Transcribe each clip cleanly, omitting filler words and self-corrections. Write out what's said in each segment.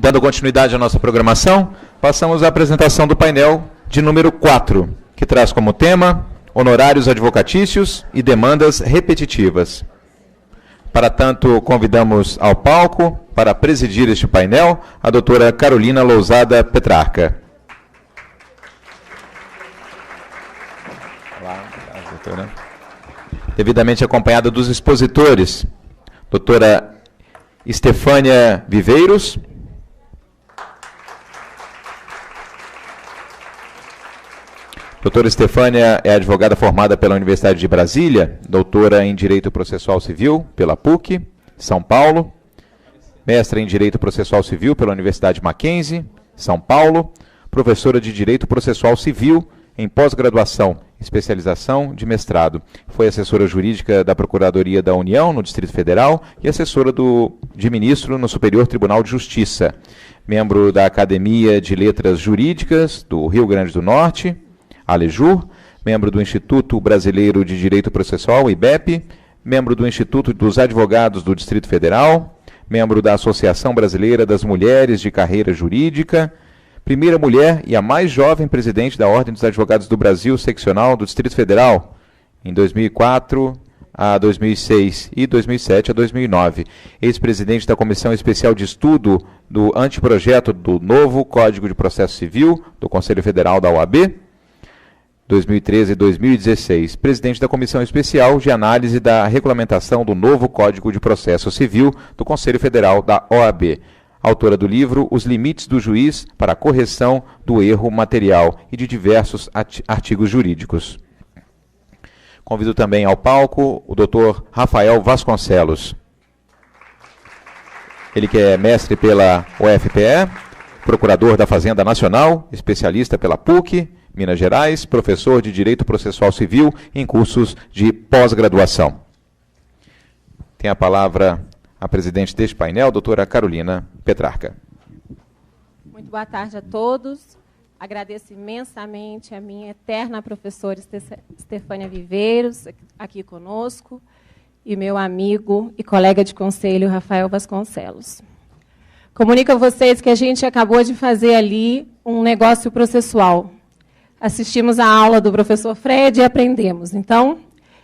Dando continuidade à nossa programação, passamos à apresentação do painel de número 4, que traz como tema honorários advocatícios e demandas repetitivas. Para tanto, convidamos ao palco, para presidir este painel, a doutora Carolina Lousada Petrarca. Olá, doutora. Devidamente acompanhada dos expositores, doutora Estefânia Viveiros, doutora Estefânia é advogada formada pela Universidade de Brasília, doutora em Direito Processual Civil pela PUC, São Paulo, mestra em Direito Processual Civil pela Universidade Mackenzie, São Paulo, professora de Direito Processual Civil em pós-graduação, especialização de mestrado. Foi assessora jurídica da Procuradoria da União no Distrito Federal e assessora de ministro no Superior Tribunal de Justiça. Membro da Academia de Letras Jurídicas do Rio Grande do Norte, Alejur, membro do Instituto Brasileiro de Direito Processual, IBEP, membro do Instituto dos Advogados do Distrito Federal, membro da Associação Brasileira das Mulheres de Carreira Jurídica, primeira mulher e a mais jovem presidente da Ordem dos Advogados do Brasil, seccional do Distrito Federal, em 2004 a 2006 e 2007 a 2009. Ex-presidente da Comissão Especial de Estudo do Anteprojeto do Novo Código de Processo Civil, do Conselho Federal da OAB, 2013 e 2016. Presidente da Comissão Especial de Análise da Regulamentação do Novo Código de Processo Civil, do Conselho Federal da OAB. Autora do livro Os Limites do Juiz para a Correção do Erro Material e de diversos artigos jurídicos. Convido também ao palco o Dr. Rafael Vasconcelos. Ele que é mestre pela UFPE, procurador da Fazenda Nacional, especialista pela PUC, Minas Gerais, professor de Direito Processual Civil em cursos de pós-graduação. Tem a palavra a presidente deste painel, doutora Carolina Petrarca. Muito boa tarde a todos. Agradeço imensamente a minha eterna professora Estefânia Viveiros, aqui conosco, e meu amigo e colega de conselho, Rafael Vasconcelos. Comunico a vocês que a gente acabou de fazer ali um negócio processual. Assistimos a aula do professor Fred e aprendemos. Então,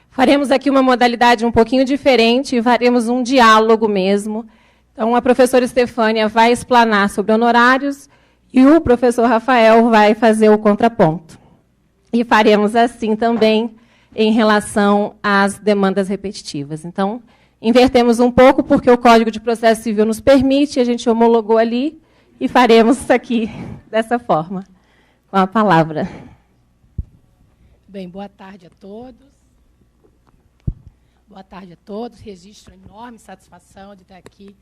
faremos aqui uma modalidade um pouquinho diferente e faremos um diálogo mesmo. Então, a professora Estefânia vai explanar sobre honorários e o professor Rafael vai fazer o contraponto. E faremos assim também em relação às demandas repetitivas. Então, invertemos um pouco, porque o Código de Processo Civil nos permite, a gente homologou ali e faremos isso aqui dessa forma. Com a palavra. Bem, boa tarde a todos. Boa tarde a todos. Registro enorme satisfação de estar aqui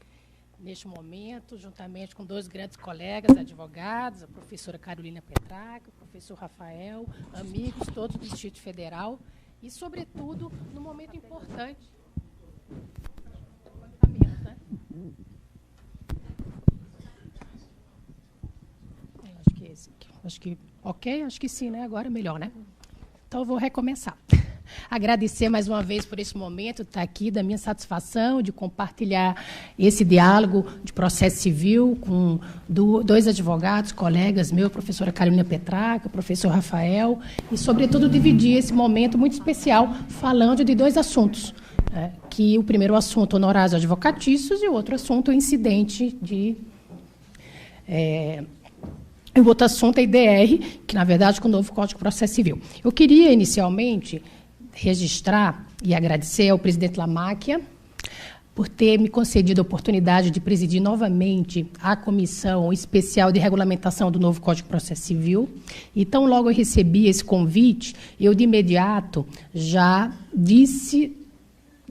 neste momento, juntamente com dois grandes colegas advogados, a professora Carolina Petrarca, o professor Rafael, amigos todos do Distrito Federal, e, sobretudo, num momento importante. Né? Acho que é esse aqui. Acho que, ok? Acho que sim, né? Agora é melhor, né? Então, eu vou recomeçar. Agradecer mais uma vez por esse momento, estar aqui, da minha satisfação de compartilhar esse diálogo de processo civil com dois advogados, colegas meus, a professora Carolina Petrarca, o professor Rafael, e, sobretudo, dividir esse momento muito especial falando de dois assuntos, que o primeiro assunto, honorários advocatícios, e o outro assunto, o incidente de... o outro assunto é IDR, que, na verdade, com o novo Código de Processo Civil. Eu queria, inicialmente, registrar e agradecer ao presidente Lamáquia por ter me concedido a oportunidade de presidir novamente a Comissão Especial de Regulamentação do novo Código de Processo Civil. E tão logo eu recebi esse convite, eu, de imediato, já disse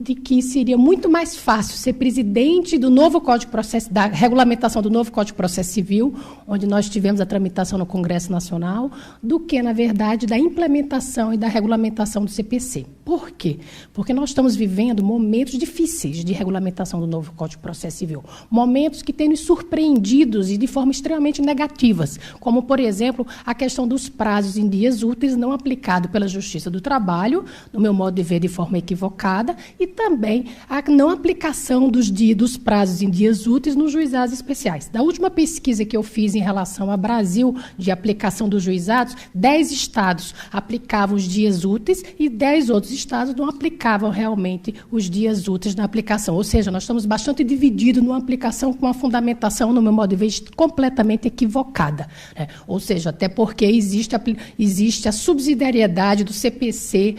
de que seria muito mais fácil ser presidente do novo Código de Processo, da regulamentação do novo Código de Processo Civil, onde nós tivemos a tramitação no Congresso Nacional, do que, na verdade, da implementação e da regulamentação do CPC. Por quê? Porque nós estamos vivendo momentos difíceis de regulamentação do novo Código de Processo Civil. Momentos que têm nos surpreendidos e de forma extremamente negativas, como, por exemplo, a questão dos prazos em dias úteis não aplicado pela Justiça do Trabalho, no meu modo de ver, de forma equivocada, e também a não aplicação dos prazos em dias úteis nos juizados especiais. Da última pesquisa que eu fiz em relação ao Brasil, de aplicação dos juizados, 10 estados aplicavam os dias úteis e 10 outros estados não aplicavam realmente os dias úteis na aplicação. Ou seja, nós estamos bastante divididos numa aplicação com uma fundamentação, no meu modo de ver, completamente equivocada. Né? Ou seja, até porque existe a subsidiariedade do CPC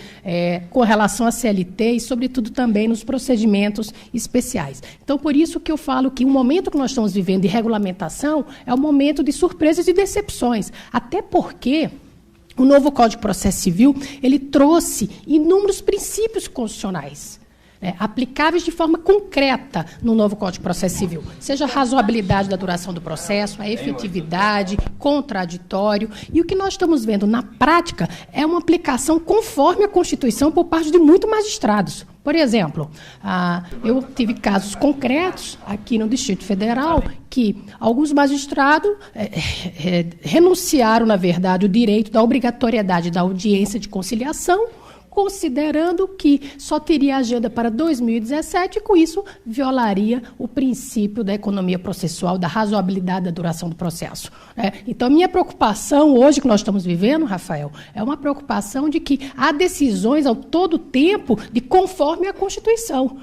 com relação à CLT e, sobretudo, também nos procedimentos especiais. Então, por isso que eu falo que o momento que nós estamos vivendo de regulamentação é um momento de surpresas e decepções. Até porque o novo Código de Processo Civil, ele trouxe inúmeros princípios constitucionais, aplicáveis de forma concreta no novo Código de Processo Civil, seja a razoabilidade da duração do processo, a efetividade, contraditório. E o que nós estamos vendo na prática é uma aplicação conforme a Constituição por parte de muitos magistrados. Por exemplo, eu tive casos concretos aqui no Distrito Federal que alguns magistrados renunciaram, na verdade, o direito da obrigatoriedade da audiência de conciliação, considerando que só teria agenda para 2017 e, com isso, violaria o princípio da economia processual, da razoabilidade da duração do processo. Então, a minha preocupação hoje que nós estamos vivendo, Rafael, é uma preocupação de que há decisões ao todo tempo de conforme a Constituição.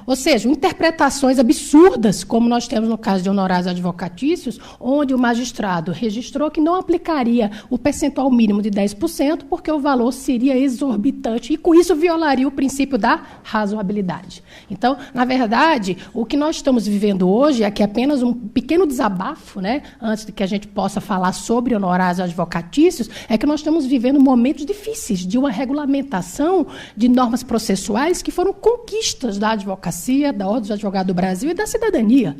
Ou seja, interpretações absurdas, como nós temos no caso de honorários advocatícios, onde o magistrado registrou que não aplicaria o percentual mínimo de 10%, porque o valor seria exorbitante e, com isso, violaria o princípio da razoabilidade. Então, na verdade, o que nós estamos vivendo hoje é que apenas um pequeno desabafo, antes de que a gente possa falar sobre honorários advocatícios, é que nós estamos vivendo momentos difíceis de uma regulamentação de normas processuais que foram conquistas da advocacia, da Ordem dos Advogados do Brasil e da cidadania.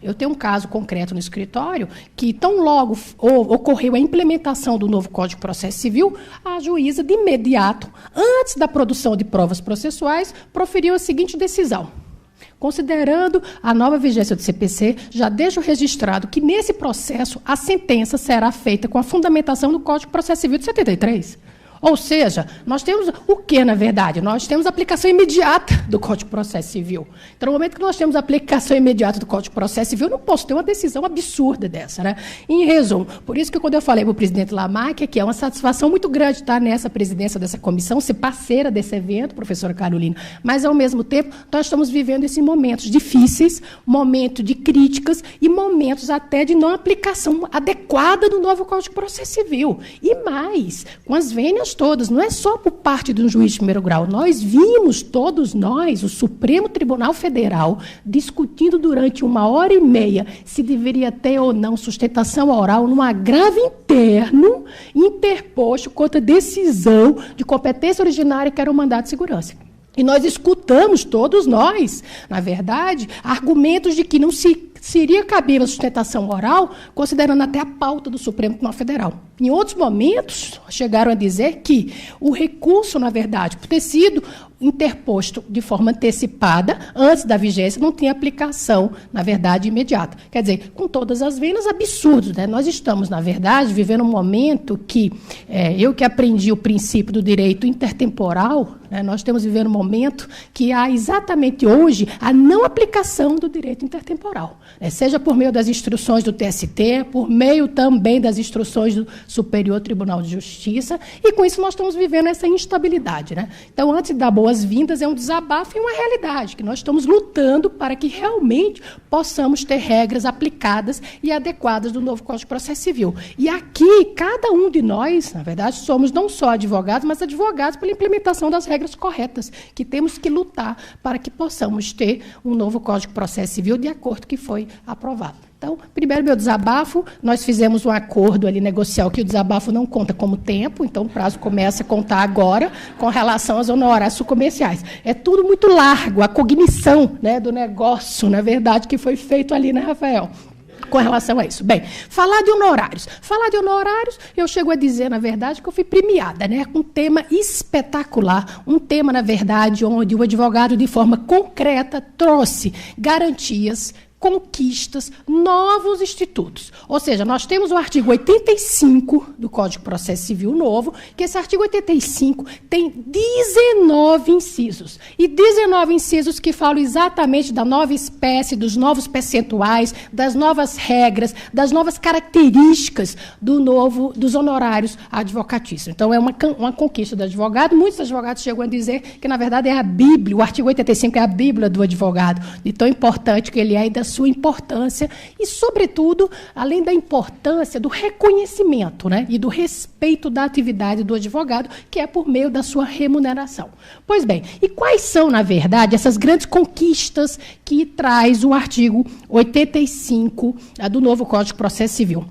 Eu tenho um caso concreto no escritório que, tão logo ocorreu a implementação do novo Código de Processo Civil, a juíza, de imediato, antes da produção de provas processuais, proferiu a seguinte decisão: considerando a nova vigência do CPC, já deixo registrado que, nesse processo, a sentença será feita com a fundamentação do Código de Processo Civil de 73. Ou seja, nós temos o que, na verdade? Nós temos a aplicação imediata do Código de Processo Civil. Então, no momento que nós temos a aplicação imediata do Código de Processo Civil, eu não posso ter uma decisão absurda dessa. Em resumo, por isso que quando eu falei para o presidente Lamáquia, que é uma satisfação muito grande estar nessa presidência dessa comissão, ser parceira desse evento, professora Carolina, mas, ao mesmo tempo, nós estamos vivendo esses momentos difíceis, momentos de críticas e momentos até de não aplicação adequada do novo Código de Processo Civil. E mais, com as vênias todas, não é só por parte de um juiz de primeiro grau. Nós vimos, todos nós, o Supremo Tribunal Federal, discutindo durante 1h30 se deveria ter ou não sustentação oral num agravo interno interposto contra decisão de competência originária, que era o mandato de segurança. E nós escutamos, todos nós, na verdade, argumentos de que não seria cabível a sustentação oral, considerando até a pauta do Supremo Tribunal Federal. Em outros momentos, chegaram a dizer que o recurso, na verdade, por ter sido interposto de forma antecipada, antes da vigência, não tinha aplicação, na verdade, imediata. Quer dizer, com todas as venas, absurdos. Nós estamos, na verdade, vivendo um momento que, eu que aprendi o princípio do direito intertemporal, nós estamos vivendo um momento que há exatamente hoje a não aplicação do direito intertemporal. Seja por meio das instruções do TST, por meio também das instruções do Superior Tribunal de Justiça, e com isso nós estamos vivendo essa instabilidade. Então, antes de dar boas-vindas, é um desabafo e uma realidade, que nós estamos lutando para que realmente possamos ter regras aplicadas e adequadas do novo Código de Processo Civil. E aqui, cada um de nós, na verdade, somos não só advogados, mas advogados pela implementação das regras corretas, que temos que lutar para que possamos ter um novo Código de Processo Civil de acordo com o que foi aprovado. Então, primeiro, meu desabafo, nós fizemos um acordo ali negocial que o desabafo não conta como tempo, então o prazo começa a contar agora com relação aos honorários comerciais. É tudo muito largo, a cognição do negócio, na verdade, que foi feito ali, Rafael? com relação a isso. Bem, falar de honorários. Falar de honorários, eu chego a dizer, na verdade, que eu fui premiada, né, com um tema espetacular, um tema, na verdade, onde o advogado, de forma concreta, trouxe garantias, conquistas, novos institutos. Ou seja, nós temos o artigo 85 do Código de Processo Civil novo, que esse artigo 85 tem 19 incisos. E 19 incisos que falam exatamente da nova espécie, dos novos percentuais, das novas regras, das novas características dos honorários advocatícios. Então, é uma conquista do advogado. Muitos advogados chegam a dizer que, na verdade, é a Bíblia, o artigo 85 é a Bíblia do advogado, de tão importante que ele é e da sua importância e, sobretudo, além da importância do reconhecimento, né, e do respeito da atividade do advogado, que é por meio da sua remuneração. Pois bem, e quais são, na verdade, essas grandes conquistas que traz o artigo 85 do novo Código de Processo Civil?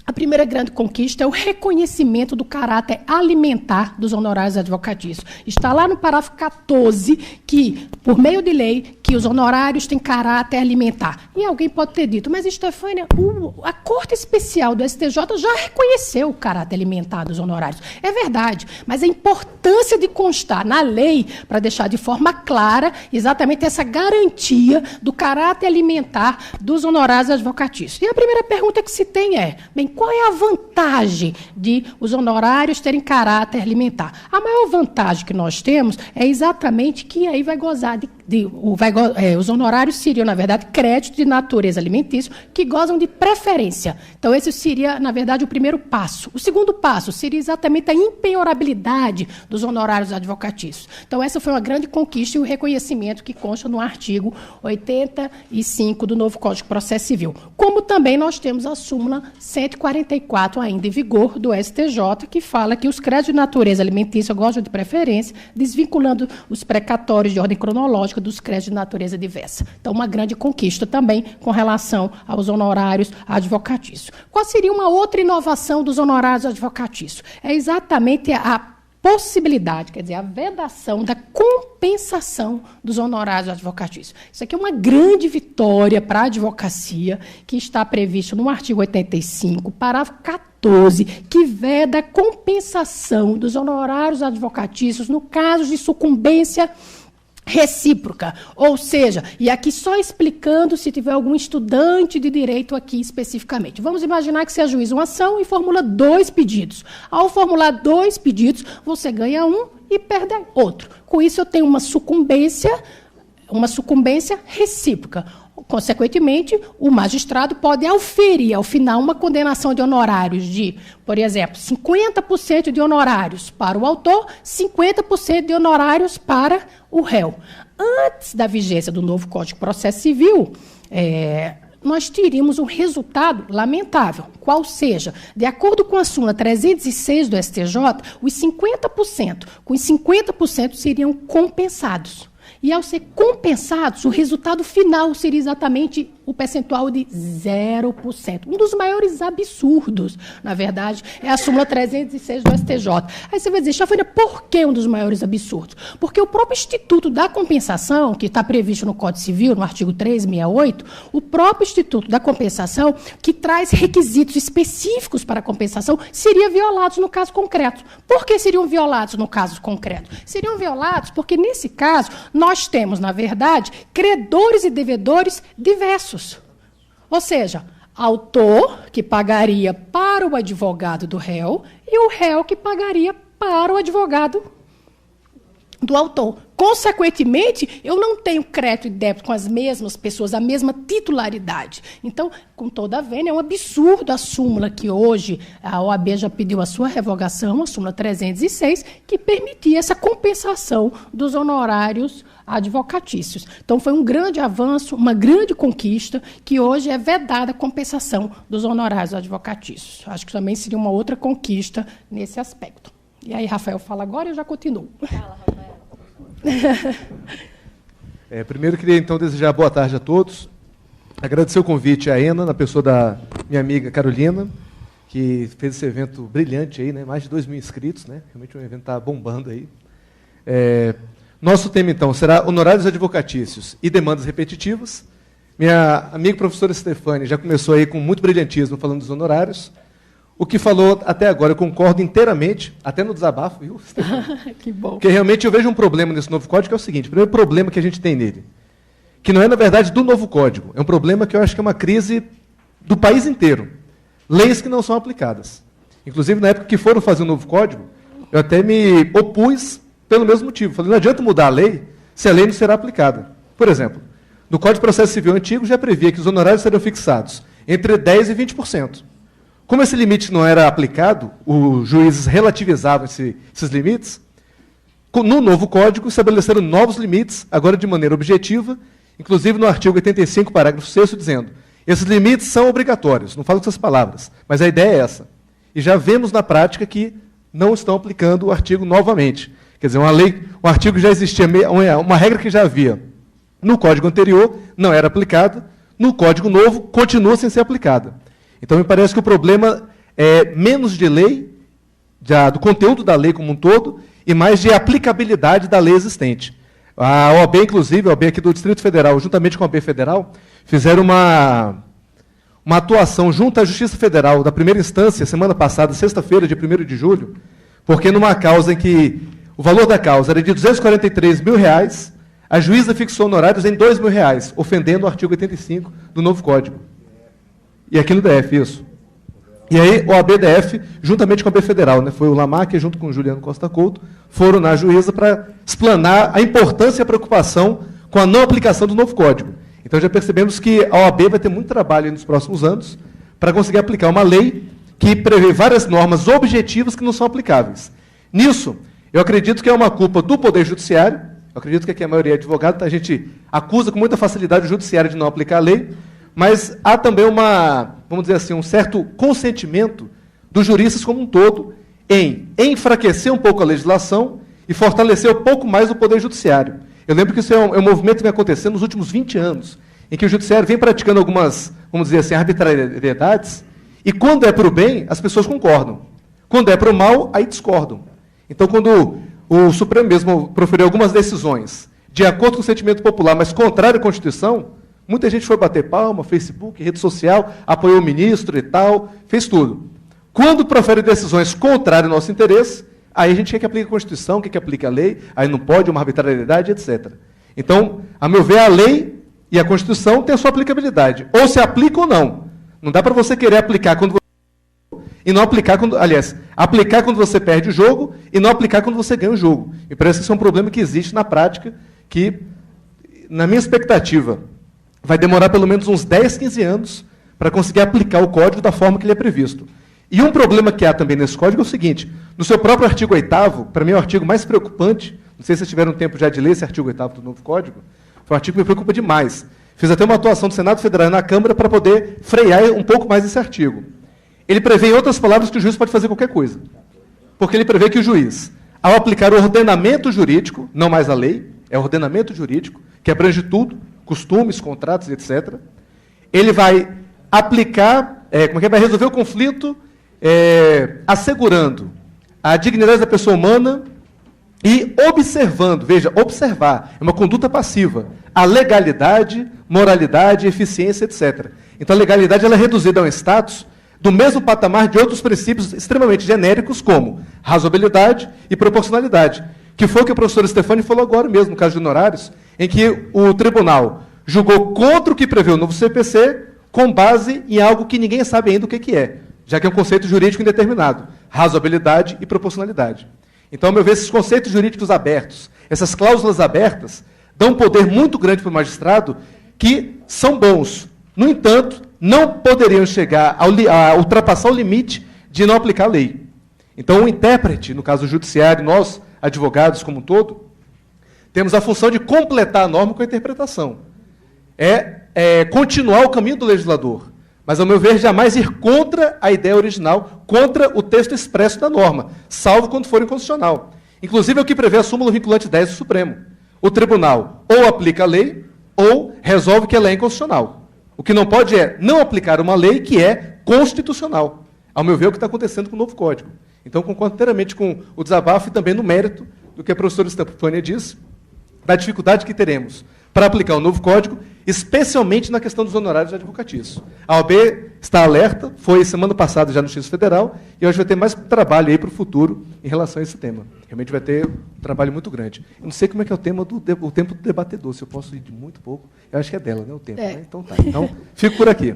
A primeira grande conquista é o reconhecimento do caráter alimentar dos honorários advocatícios. Está lá no parágrafo 14 que, por meio de lei, que os honorários têm caráter alimentar. E alguém pode ter dito, mas, Estefânia, a Corte Especial do STJ já reconheceu o caráter alimentar dos honorários. É verdade, mas a importância de constar na lei, para deixar de forma clara exatamente essa garantia do caráter alimentar dos honorários advocatícios. E a primeira pergunta que se tem é, bem, qual é a vantagem de os honorários terem caráter alimentar? A maior vantagem que nós temos é exatamente que aí vai gozar os honorários seriam, na verdade, créditos de natureza alimentícia que gozam de preferência. Então, esse seria, na verdade, o primeiro passo. O segundo passo seria exatamente a impenhorabilidade dos honorários advocatícios. Então, essa foi uma grande conquista e o reconhecimento que consta no artigo 85 do novo Código de Processo Civil. Como também nós temos a súmula 144 ainda em vigor do STJ, que fala que os créditos de natureza alimentícia gozam de preferência, desvinculando os precatórios de ordem cronológica dos créditos de natureza diversa. Então, uma grande conquista também com relação aos honorários advocatícios. Qual seria uma outra inovação dos honorários advocatícios? É exatamente a possibilidade, quer dizer, a vedação da compensação dos honorários advocatícios. Isso aqui é uma grande vitória para a advocacia, que está previsto no artigo 85, parágrafo 14, que veda a compensação dos honorários advocatícios no caso de sucumbência recíproca, ou seja, e aqui só explicando se tiver algum estudante de direito aqui especificamente. Vamos imaginar que você ajuiza uma ação e formula 2 pedidos. Ao formular 2 pedidos, você ganha um e perde outro. Com isso, eu tenho uma sucumbência recíproca. Consequentemente, o magistrado pode auferir, ao final, uma condenação de honorários de, por exemplo, 50% de honorários para o autor, 50% de honorários para o réu. Antes da vigência do novo Código de Processo Civil, nós teríamos um resultado lamentável, qual seja, de acordo com a súmula 306 do STJ, os 50%, com os 50% seriam compensados. E, ao ser compensados, o resultado final seria exatamente o percentual de 0%. Um dos maiores absurdos, na verdade, é a súmula 306 do STJ. Aí você vai dizer, Estefânia, por que um dos maiores absurdos? Porque o próprio Instituto da Compensação, que está previsto no Código Civil, no artigo 368, o próprio Instituto da Compensação, que traz requisitos específicos para a compensação, seria violados no caso concreto. Por que seriam violados no caso concreto? Seriam violados porque, nesse caso, nós temos, na verdade, credores e devedores diversos. Ou seja, autor que pagaria para o advogado do réu e o réu que pagaria para o advogado do autor. Consequentemente, eu não tenho crédito e débito com as mesmas pessoas, a mesma titularidade. Então, com toda a vênia, é um absurdo a súmula que hoje a OAB já pediu a sua revogação, a súmula 306, que permitia essa compensação dos honorários advocatícios. Então, foi um grande avanço, uma grande conquista, que hoje é vedada a compensação dos honorários advocatícios. Acho que também seria uma outra conquista nesse aspecto. E aí, Rafael fala agora e eu já continuo. Fala, Rafael. Primeiro, queria, então, desejar boa tarde a todos. Agradecer o convite à ENA, na pessoa da minha amiga Carolina, que fez esse evento brilhante aí, né? Mais de 2.000 inscritos, né? Realmente um evento está bombando aí. Nosso tema, então, será honorários advocatícios e demandas repetitivas. Minha amiga professora Stefânia já começou aí com muito brilhantismo falando dos honorários. O que falou até agora eu concordo inteiramente, até no desabafo, viu, Stefânia? Que bom. Porque realmente eu vejo um problema nesse novo código, que é o seguinte, o primeiro problema que a gente tem nele, que não é, na verdade, do novo código, é um problema que eu acho que é uma crise do país inteiro. Leis que não são aplicadas. Inclusive, na época que foram fazer o novo código, eu até me opus pelo mesmo motivo. Falei, não adianta mudar a lei se a lei não será aplicada. Por exemplo, no Código de Processo Civil antigo já previa que os honorários seriam fixados entre 10% e 20%. Como esse limite não era aplicado, os juízes relativizavam esses limites, no novo Código estabeleceram novos limites, agora de maneira objetiva, inclusive no artigo 85, parágrafo 6º, dizendo, esses limites são obrigatórios, não falo com essas palavras, mas a ideia é essa. E já vemos na prática que não estão aplicando o artigo novamente. Quer dizer, um artigo que já existia, uma regra que já havia no Código anterior, não era aplicada, no Código novo, continua sem ser aplicada. Então, me parece que o problema é menos de lei, do conteúdo da lei como um todo, e mais de aplicabilidade da lei existente. A OAB, inclusive, a OAB aqui do Distrito Federal, juntamente com a OAB Federal, fizeram uma atuação junto à Justiça Federal da primeira instância, semana passada, sexta-feira, dia 1º de julho, porque numa causa em que o valor da causa era de R$243 mil, a juíza fixou honorários em R$2 mil, ofendendo o artigo 85 do novo Código. E aqui no DF, isso. E aí, o ABDF, juntamente com a OAB Federal, né, foi o Lamarck, junto com o Juliano Costa Couto, foram na juíza para explanar a importância e a preocupação com a não aplicação do novo Código. Então, já percebemos que a OAB vai ter muito trabalho nos próximos anos para conseguir aplicar uma lei que prevê várias normas objetivas que não são aplicáveis. Nisso, eu acredito que é uma culpa do Poder Judiciário, eu acredito que aqui a maioria é advogado, a gente acusa com muita facilidade o Judiciário de não aplicar a lei, mas há também vamos dizer assim, um certo consentimento dos juristas como um todo em enfraquecer um pouco a legislação e fortalecer um pouco mais o Poder Judiciário. Eu lembro que isso é um movimento que vem acontecendo nos últimos 20 anos, em que o Judiciário vem praticando algumas, vamos dizer assim, arbitrariedades, e quando é para o bem, as pessoas concordam. Quando é para o mal, aí discordam. Então, quando o Supremo mesmo proferiu algumas decisões de acordo com o sentimento popular, mas contrário à Constituição, muita gente foi bater palma, Facebook, rede social, apoiou o ministro e tal, fez tudo. Quando profere decisões contrárias ao nosso interesse, aí a gente quer que aplique a Constituição, quer que aplique a lei, aí não pode, uma arbitrariedade, etc. Então, a meu ver, a lei e a Constituição têm a sua aplicabilidade. Ou se aplica ou não. Não dá para você querer aplicar quando você... E não aplicar quando... Aliás, aplicar quando você perde o jogo e não aplicar quando você ganha o jogo. E parece que isso é um problema que existe na prática, que, na minha expectativa, vai demorar pelo menos uns 10, 15 anos para conseguir aplicar o código da forma que ele é previsto. E um problema que há também nesse código é o seguinte, no seu próprio artigo 8º, para mim é o artigo mais preocupante, não sei se vocês tiveram tempo já de ler esse artigo 8º do novo código, foi um artigo que me preocupa demais. Fiz até uma atuação do Senado Federal e na Câmara para poder frear um pouco mais esse artigo. Ele prevê, em outras palavras, que o juiz pode fazer qualquer coisa. Porque ele prevê que o juiz, ao aplicar o ordenamento jurídico, não mais a lei, é o ordenamento jurídico, que abrange tudo, costumes, contratos, etc., ele vai aplicar, vai resolver o conflito assegurando a dignidade da pessoa humana e observando, veja, observar, é uma conduta passiva, a legalidade, moralidade, eficiência, etc. Então, a legalidade ela é reduzida a um status do mesmo patamar de outros princípios extremamente genéricos, como razoabilidade e proporcionalidade, que foi o que a professora Stefânia falou agora mesmo, no caso de honorários, em que o tribunal julgou contra o que prevê o novo CPC, com base em algo que ninguém sabe ainda o que é, já que é um conceito jurídico indeterminado, razoabilidade e proporcionalidade. Então, ao meu ver, esses conceitos jurídicos abertos, essas cláusulas abertas, dão um poder muito grande para o magistrado, que são bons. No entanto, não poderiam chegar a ultrapassar o limite de não aplicar a lei. Então, o intérprete, no caso do judiciário, nós, advogados como um todo, temos a função de completar a norma com a interpretação. Continuar o caminho do legislador, mas, ao meu ver, jamais ir contra a ideia original, contra o texto expresso da norma, salvo quando for inconstitucional. Inclusive, é o que prevê a súmula vinculante 10 do Supremo. O tribunal ou aplica a lei, ou resolve que ela é inconstitucional. O que não pode é não aplicar uma lei que é constitucional. Ao meu ver, é o que está acontecendo com o novo Código. Então, concordo inteiramente com o desabafo e também no mérito do que a professora Stefânia disse, da dificuldade que teremos para aplicar o novo Código, especialmente na questão dos honorários advocatícios. A OAB está alerta, foi semana passada já no Justiça Federal, e hoje vai ter mais trabalho aí para o futuro em relação a esse tema. Realmente vai ter um trabalho muito grande. Eu não sei como é que é o tempo do debatedor, se eu posso ir de muito pouco. Eu acho que é dela, né, o tempo. Né? Então tá. Então, fico por aqui.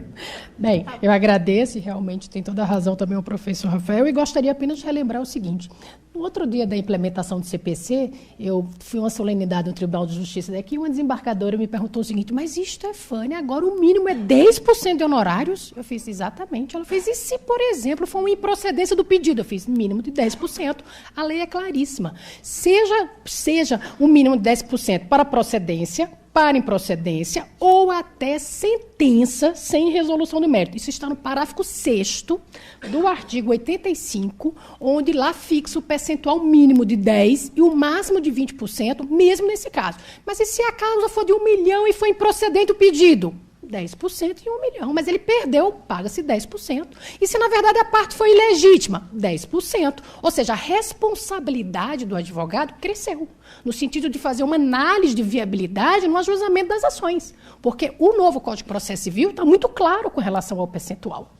Bem, eu agradeço, e realmente tem toda a razão também o professor Rafael, e gostaria apenas de relembrar o seguinte. No outro dia da implementação do CPC, eu fui a uma solenidade no Tribunal de Justiça daqui, e uma desembargadora me perguntou o seguinte: mas Stefânia, agora o mínimo é 10% de honorários? Eu fiz exatamente. Ela fez, e se, por exemplo, for uma improcedência do pedido? Eu fiz mínimo de 10%. A lei é claríssima. Seja um mínimo de 10% para procedência, para improcedência ou até sentença sem resolução do mérito. Isso está no parágrafo 6º do artigo 85, onde lá fixa o percentual mínimo de 10% e o máximo de 20%, mesmo nesse caso. Mas e se a causa for de 1 milhão e foi improcedente o pedido? 10% em 1 milhão, mas ele perdeu, paga-se 10%. E se, na verdade, a parte foi ilegítima? 10%. Ou seja, a responsabilidade do advogado cresceu, no sentido de fazer uma análise de viabilidade no ajuizamento das ações. Porque o novo Código de Processo Civil está muito claro com relação ao percentual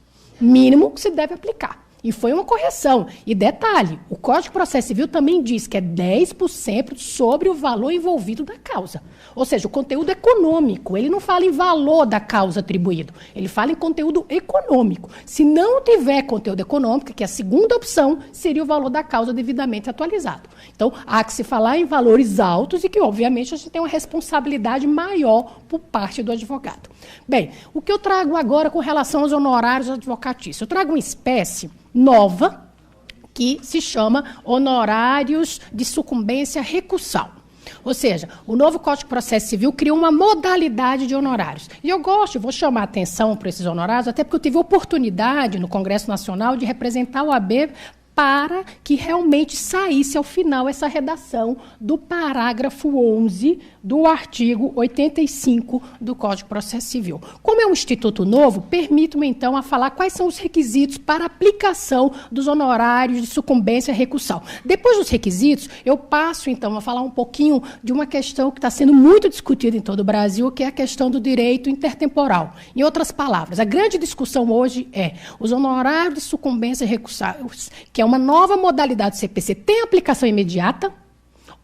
mínimo que se deve aplicar. E foi uma correção. E detalhe, o Código de Processo Civil também diz que é 10% sobre o valor envolvido da causa. Ou seja, o conteúdo econômico. Ele não fala em valor da causa atribuído. Ele fala em conteúdo econômico. Se não tiver conteúdo econômico, que é a segunda opção, seria o valor da causa devidamente atualizado. Então, há que se falar em valores altos e que, obviamente, a gente tem uma responsabilidade maior por parte do advogado. Bem, o que eu trago agora com relação aos honorários advocatícios? Eu trago uma espécie nova, que se chama honorários de sucumbência recursal. Ou seja, o novo Código de Processo Civil criou uma modalidade de honorários. E eu vou chamar a atenção para esses honorários, até porque eu tive a oportunidade no Congresso Nacional de representar o AB para que realmente saísse ao final essa redação do parágrafo 11 do artigo 85 do Código de Processo Civil. Como é um instituto novo, permito-me, então, a falar quais são os requisitos para aplicação dos honorários de sucumbência recursal. Depois dos requisitos, eu passo, então, a falar um pouquinho de uma questão que está sendo muito discutida em todo o Brasil, que é a questão do direito intertemporal. Em outras palavras, a grande discussão hoje é os honorários de sucumbência recursal, que é uma nova modalidade do CPC, tem aplicação imediata?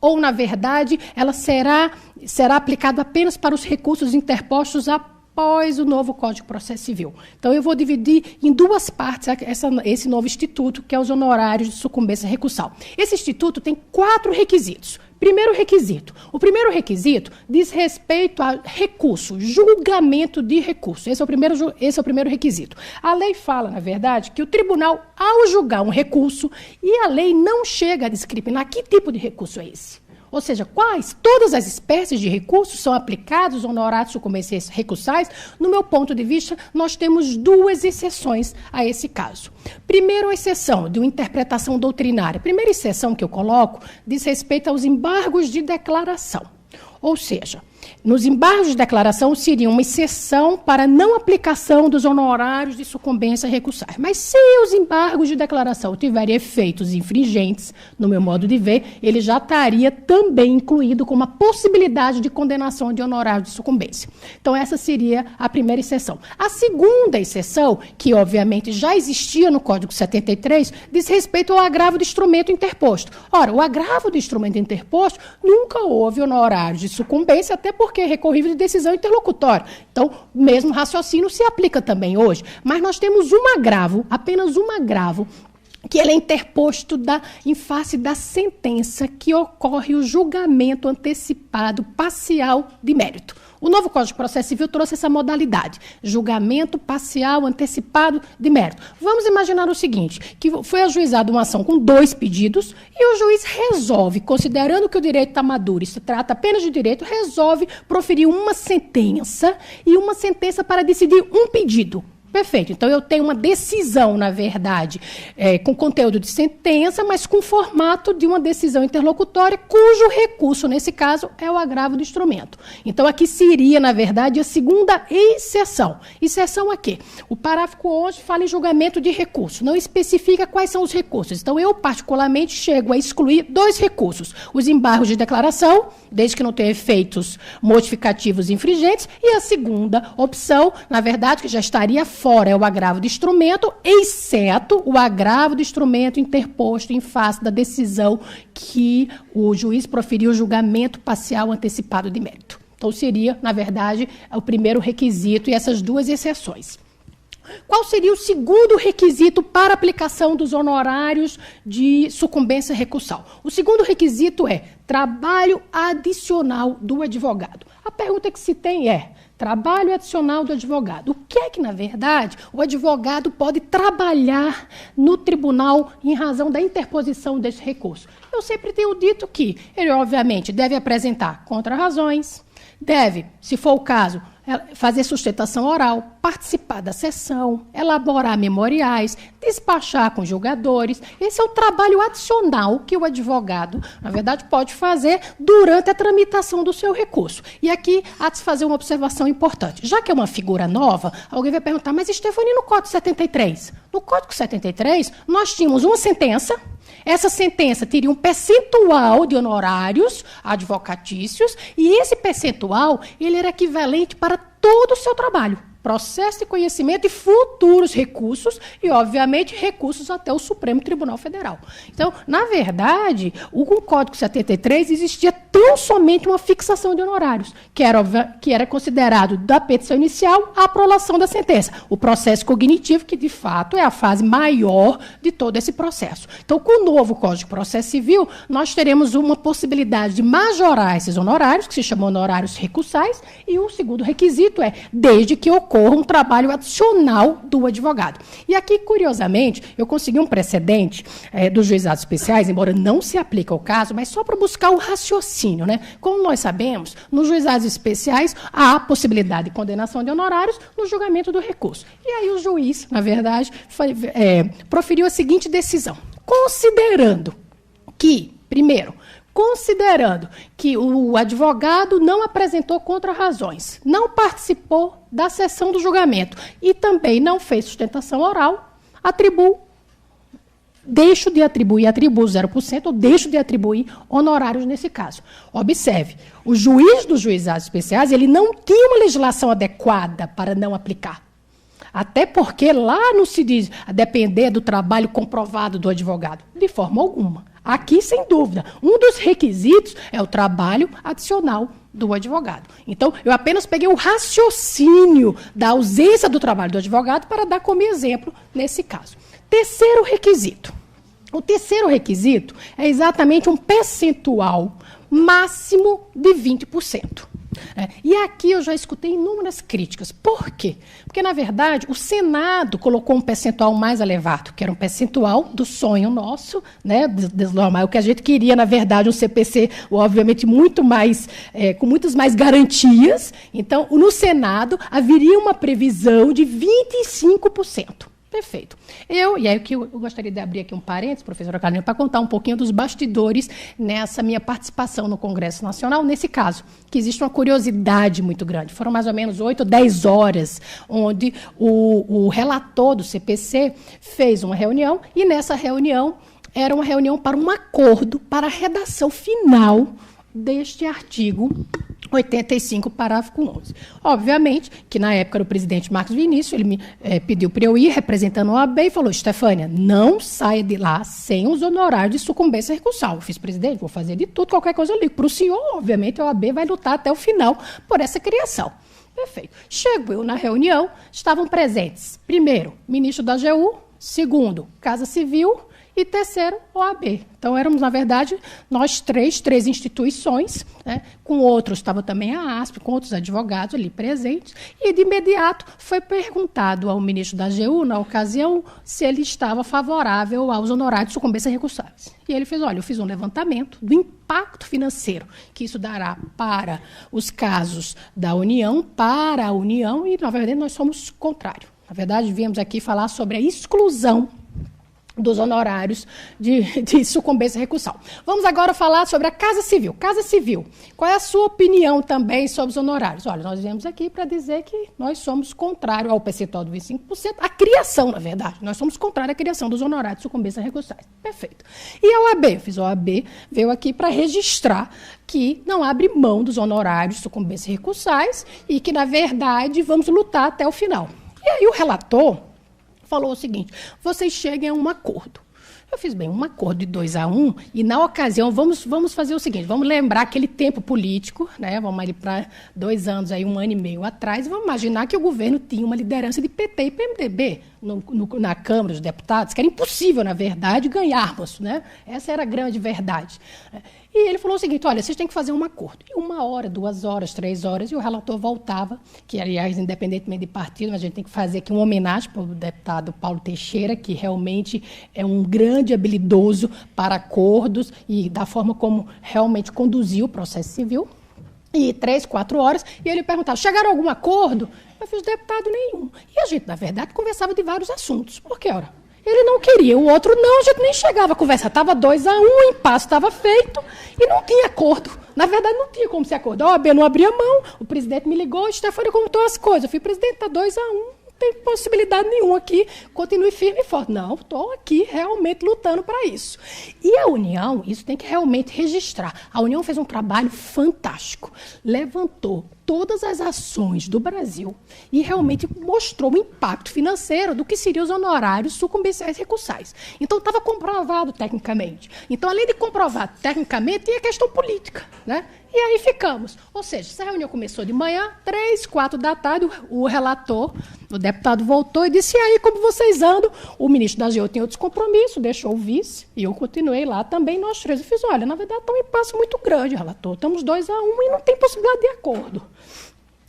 Ou, na verdade, ela será aplicada apenas para os recursos interpostos após o novo Código de Processo Civil? Então, eu vou dividir em duas partes esse novo instituto, que é os honorários de sucumbência recursal. Esse instituto tem 4 requisitos. Primeiro requisito. O primeiro requisito diz respeito a recurso, julgamento de recurso. Esse é o primeiro requisito. A lei fala, na verdade, que o tribunal, ao julgar um recurso, e a lei não chega a discriminar que tipo de recurso é esse. Ou seja, todas as espécies de recursos são aplicados honorários de sucumbência recursais. No meu ponto de vista, nós temos 2 exceções a esse caso. Primeiro, a exceção de uma interpretação doutrinária. A primeira exceção que eu coloco diz respeito aos embargos de declaração. Ou seja, nos embargos de declaração seria uma exceção para não aplicação dos honorários de sucumbência recursais. Mas se os embargos de declaração tiverem efeitos infringentes, no meu modo de ver, ele já estaria também incluído como uma possibilidade de condenação de honorários de sucumbência. Então, essa seria a primeira exceção. A segunda exceção, que obviamente já existia no Código 73, diz respeito ao agravo de instrumento interposto. Ora, o agravo de instrumento interposto nunca houve honorários de sucumbência, até porque é recorrível de decisão interlocutória. Então, o mesmo raciocínio se aplica também hoje. Mas nós temos um agravo, apenas um agravo, que ele é interposto em face da sentença que ocorre o julgamento antecipado parcial de mérito. O novo Código de Processo Civil trouxe essa modalidade, julgamento parcial antecipado de mérito. Vamos imaginar o seguinte, que foi ajuizada uma ação com 2 pedidos e o juiz resolve, considerando que o direito está maduro e se trata apenas de direito, resolve proferir uma sentença e uma sentença para decidir um pedido. Perfeito. Então, eu tenho uma decisão, na verdade, com conteúdo de sentença, mas com formato de uma decisão interlocutória, cujo recurso, nesse caso, é o agravo do instrumento. Então, aqui seria, na verdade, a segunda exceção. Exceção a quê? O parágrafo 11 fala em julgamento de recurso, não especifica quais são os recursos. Então, eu, particularmente, chego a excluir 2 recursos. Os embargos de declaração, desde que não tenha efeitos modificativos infringentes, e a segunda opção, na verdade, que já estaria fora, é o agravo de instrumento, exceto o agravo de instrumento interposto em face da decisão que o juiz proferiu julgamento parcial antecipado de mérito. Então, seria, na verdade, o primeiro requisito e essas 2 exceções. Qual seria o segundo requisito para aplicação dos honorários de sucumbência recursal? O segundo requisito é trabalho adicional do advogado. A pergunta que se tem é: trabalho adicional do advogado. O que é que, na verdade, o advogado pode trabalhar no tribunal em razão da interposição desse recurso? Eu sempre tenho dito que ele, obviamente, deve apresentar contrarrazões, deve, se for o caso, fazer sustentação oral, participar da sessão, elaborar memoriais, despachar com julgadores. Esse é o trabalho adicional que o advogado, na verdade, pode fazer durante a tramitação do seu recurso. E aqui há de se fazer uma observação importante. Já que é uma figura nova, alguém vai perguntar, mas, Stefani, no Código 73? No Código 73, nós tínhamos uma sentença. Essa sentença teria um percentual de honorários advocatícios e esse percentual ele era equivalente para todo o seu trabalho. Processo de conhecimento e futuros recursos e, obviamente, recursos até o Supremo Tribunal Federal. Então, na verdade, o Código 73 existia tão somente uma fixação de honorários, que era considerado da petição inicial à prolação da sentença. O processo cognitivo, que, de fato, é a fase maior de todo esse processo. Então, com o novo Código de Processo Civil, nós teremos uma possibilidade de majorar esses honorários, que se chamam honorários recursais, e o segundo requisito é, desde que ocorra um trabalho adicional do advogado. E aqui, curiosamente, eu consegui um precedente dos juizados especiais, embora não se aplique ao caso, mas só para buscar o raciocínio, né? Como nós sabemos, nos juizados especiais há a possibilidade de condenação de honorários no julgamento do recurso. E aí o juiz, na verdade, proferiu a seguinte decisão. Considerando que o advogado não apresentou contrarrazões, não participou da sessão do julgamento e também não fez sustentação oral, deixo de atribuir 0% ou deixo de atribuir honorários nesse caso. Observe, o juiz dos juizados especiais ele não tinha uma legislação adequada para não aplicar. Até porque lá não se diz a depender do trabalho comprovado do advogado, de forma alguma. Aqui, sem dúvida, um dos requisitos é o trabalho adicional do advogado. Então, eu apenas peguei o raciocínio da ausência do trabalho do advogado para dar como exemplo nesse caso. Terceiro requisito. O terceiro requisito é exatamente um percentual máximo de 20%. E aqui eu já escutei inúmeras críticas. Por quê? Porque, na verdade, o Senado colocou um percentual mais elevado, que era um percentual do sonho nosso, né, desnormal, o que a gente queria, na verdade, um CPC, obviamente, muito mais, com muitas mais garantias. Então, no Senado, haveria uma previsão de 25%. Perfeito. E aí que eu gostaria de abrir aqui um parênteses, professora Carolina, para contar um pouquinho dos bastidores nessa minha participação no Congresso Nacional, nesse caso, que existe uma curiosidade muito grande. Foram mais ou menos 8 ou 10 horas, onde o relator do CPC fez uma reunião, e nessa reunião era uma reunião para um acordo para a redação final deste artigo 85, parágrafo 11. Obviamente que, na época, era o presidente Marcos Vinícius, ele me pediu para eu ir, representando a OAB, e falou, Stefânia, não saia de lá sem os honorários de sucumbência recursal. Eu fiz, presidente, vou fazer de tudo, qualquer coisa eu ligo. Para o senhor, obviamente, a OAB vai lutar até o final por essa criação. Perfeito. Chego eu na reunião, estavam presentes, primeiro, ministro da AGU, segundo, Casa Civil, e terceiro, OAB. Então, éramos, na verdade, nós três instituições, né? Com outros, estava também a ASP, com outros advogados ali presentes, e, de imediato, foi perguntado ao ministro da AGU, na ocasião, se ele estava favorável aos honorários de sucumbência recursáveis. E ele fez, olha, eu fiz um levantamento do impacto financeiro que isso dará para os casos da União, para a União, e, na verdade, nós somos contrários. Na verdade, viemos aqui falar sobre a exclusão dos honorários de sucumbência recursal. Vamos agora falar sobre a Casa Civil. Casa Civil, qual é a sua opinião também sobre os honorários? Olha, nós viemos aqui para dizer que nós somos contrários ao percentual do 25%, a criação, na verdade. Nós somos contrários à criação dos honorários de sucumbência recursais. Perfeito. E a OAB? Eu fiz a OAB, veio aqui para registrar que não abre mão dos honorários de sucumbência recursais e que, na verdade, vamos lutar até o final. E aí o relator falou o seguinte: vocês cheguem a um acordo. Eu fiz bem, um acordo de 2-1, e na ocasião vamos fazer o seguinte, vamos lembrar aquele tempo político, né? Vamos ali para 2 anos, aí, 1 ano e meio atrás, e vamos imaginar que o governo tinha uma liderança de PT e PMDB na Câmara dos Deputados, que era impossível, na verdade, ganharmos, né? Essa era a grande verdade. E ele falou o seguinte: olha, vocês têm que fazer um acordo. E 1 hora, 2 horas, 3 horas, e o relator voltava, que, aliás, independentemente de partido, mas a gente tem que fazer aqui uma homenagem para o deputado Paulo Teixeira, que realmente é um grande habilidoso para acordos e da forma como realmente conduziu o processo civil. E 3, 4 horas, e ele perguntava: chegaram a algum acordo? Eu fiz: deputado, nenhum. E a gente, na verdade, conversava de vários assuntos. Por quê, ora? Ele não queria, o outro não, a gente nem chegava a conversar. Estava 2-1, o impasse estava feito e não tinha acordo. Na verdade, não tinha como se acordar. A OAB não abria mão, o presidente me ligou, o Stefano contou as coisas. Eu falei: presidente, está 2-1. Não tem possibilidade nenhuma aqui, continue firme e forte. Não, estou aqui realmente lutando para isso. E a União, isso tem que realmente registrar. A União fez um trabalho fantástico, levantou todas as ações do Brasil e realmente mostrou o impacto financeiro do que seriam os honorários sucumbenciais recursais. Então, estava comprovado tecnicamente. Então, além de comprovado tecnicamente, tinha a questão política, né? E aí ficamos. Ou seja, essa reunião começou de manhã, 3, 4 da tarde, o relator, o deputado voltou e disse: e aí, como vocês andam? O ministro da AGU tem outros compromissos, deixou o vice, e eu continuei lá também, nós 3. Eu fiz: olha, na verdade está um impasse muito grande, relator, estamos 2-1 e não tem possibilidade de acordo.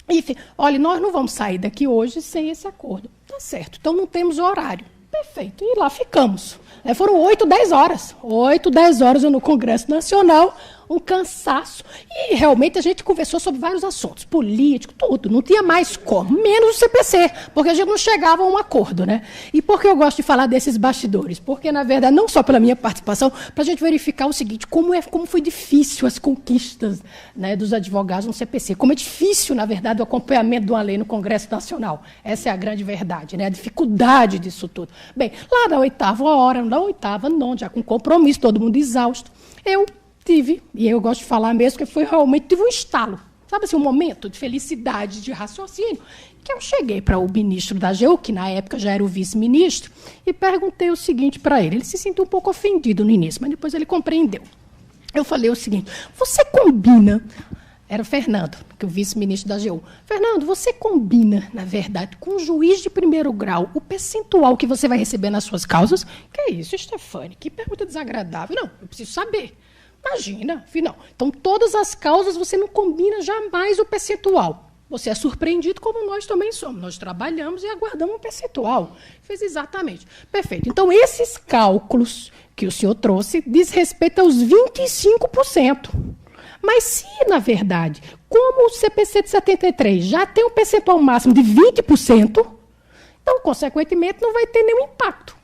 Enfim, olha, nós não vamos sair daqui hoje sem esse acordo. Tá certo, então não temos horário. Perfeito, e lá ficamos. Foram 8, 10 horas. 8, 10 horas eu no Congresso Nacional, um cansaço. E realmente a gente conversou sobre vários assuntos, político, tudo. Não tinha mais como, menos o CPC, porque a gente não chegava a um acordo, né? E por que eu gosto de falar desses bastidores? Porque, na verdade, não só pela minha participação, para a gente verificar o seguinte: como foi difícil as conquistas, né, dos advogados no CPC. Como é difícil, na verdade, o acompanhamento de uma lei no Congresso Nacional. Essa é a grande verdade, né? A dificuldade disso tudo. Bem, lá na 8ª hora, na 8ª, não, já com compromisso, todo mundo exausto, eu tive, e eu gosto de falar mesmo, que foi realmente, tive um estalo, sabe assim, um momento de felicidade, de raciocínio, que eu cheguei para o ministro da AGU, que na época já era o vice-ministro, e perguntei o seguinte para ele. Ele se sentiu um pouco ofendido no início, mas depois ele compreendeu. Eu falei o seguinte: você combina... Era o Fernando, que é o vice-ministro da AGU. Fernando, você combina, na verdade, com o juiz de primeiro grau o percentual que você vai receber nas suas causas? Que é isso, Stefane? Que pergunta desagradável. Não, eu preciso saber. Imagina, afinal. Então, todas as causas você não combina jamais o percentual. Você é surpreendido como nós também somos. Nós trabalhamos e aguardamos um percentual. Fez exatamente. Perfeito. Então, esses cálculos que o senhor trouxe diz respeito aos 25%. Mas se, na verdade, como o CPC de 73 já tem um percentual máximo de 20%, então, consequentemente, não vai ter nenhum impacto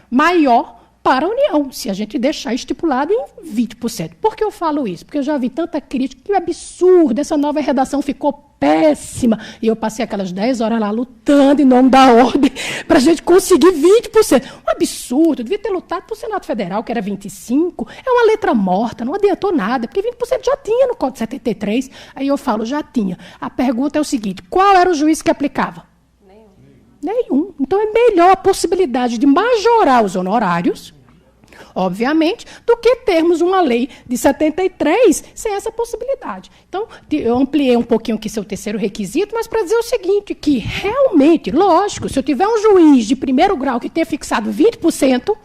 maior para a União, se a gente deixar estipulado em 20%. Por que eu falo isso? Porque eu já vi tanta crítica, que absurdo, essa nova redação ficou péssima. E eu passei aquelas 10 horas lá lutando em nome da ordem para a gente conseguir 20%. Um absurdo, devia ter lutado para o Senado Federal, que era 25%. É uma letra morta, não adiantou nada, porque 20% já tinha no Código 73. Aí eu falo, já tinha. A pergunta é o seguinte: qual era o juiz que aplicava? Nenhum. Então, é melhor a possibilidade de majorar os honorários, obviamente, do que termos uma lei de 73 sem essa possibilidade. Então, eu ampliei um pouquinho aqui seu terceiro requisito, mas para dizer o seguinte, que realmente, lógico, se eu tiver um juiz de primeiro grau que tenha fixado 20%,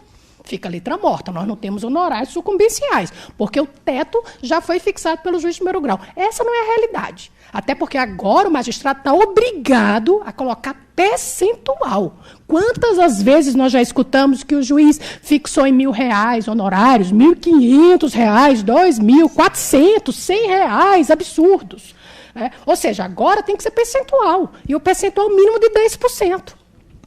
fica letra morta. Nós não temos honorários sucumbenciais, porque o teto já foi fixado pelo juiz de primeiro grau. Essa não é a realidade. Até porque agora o magistrado está obrigado a colocar percentual. Quantas as vezes nós já escutamos que o juiz fixou em R$1.000 honorários, R$1.500, R$2.000, R$400, R$100, absurdos. Ou seja, agora tem que ser percentual. E o percentual mínimo de 10%.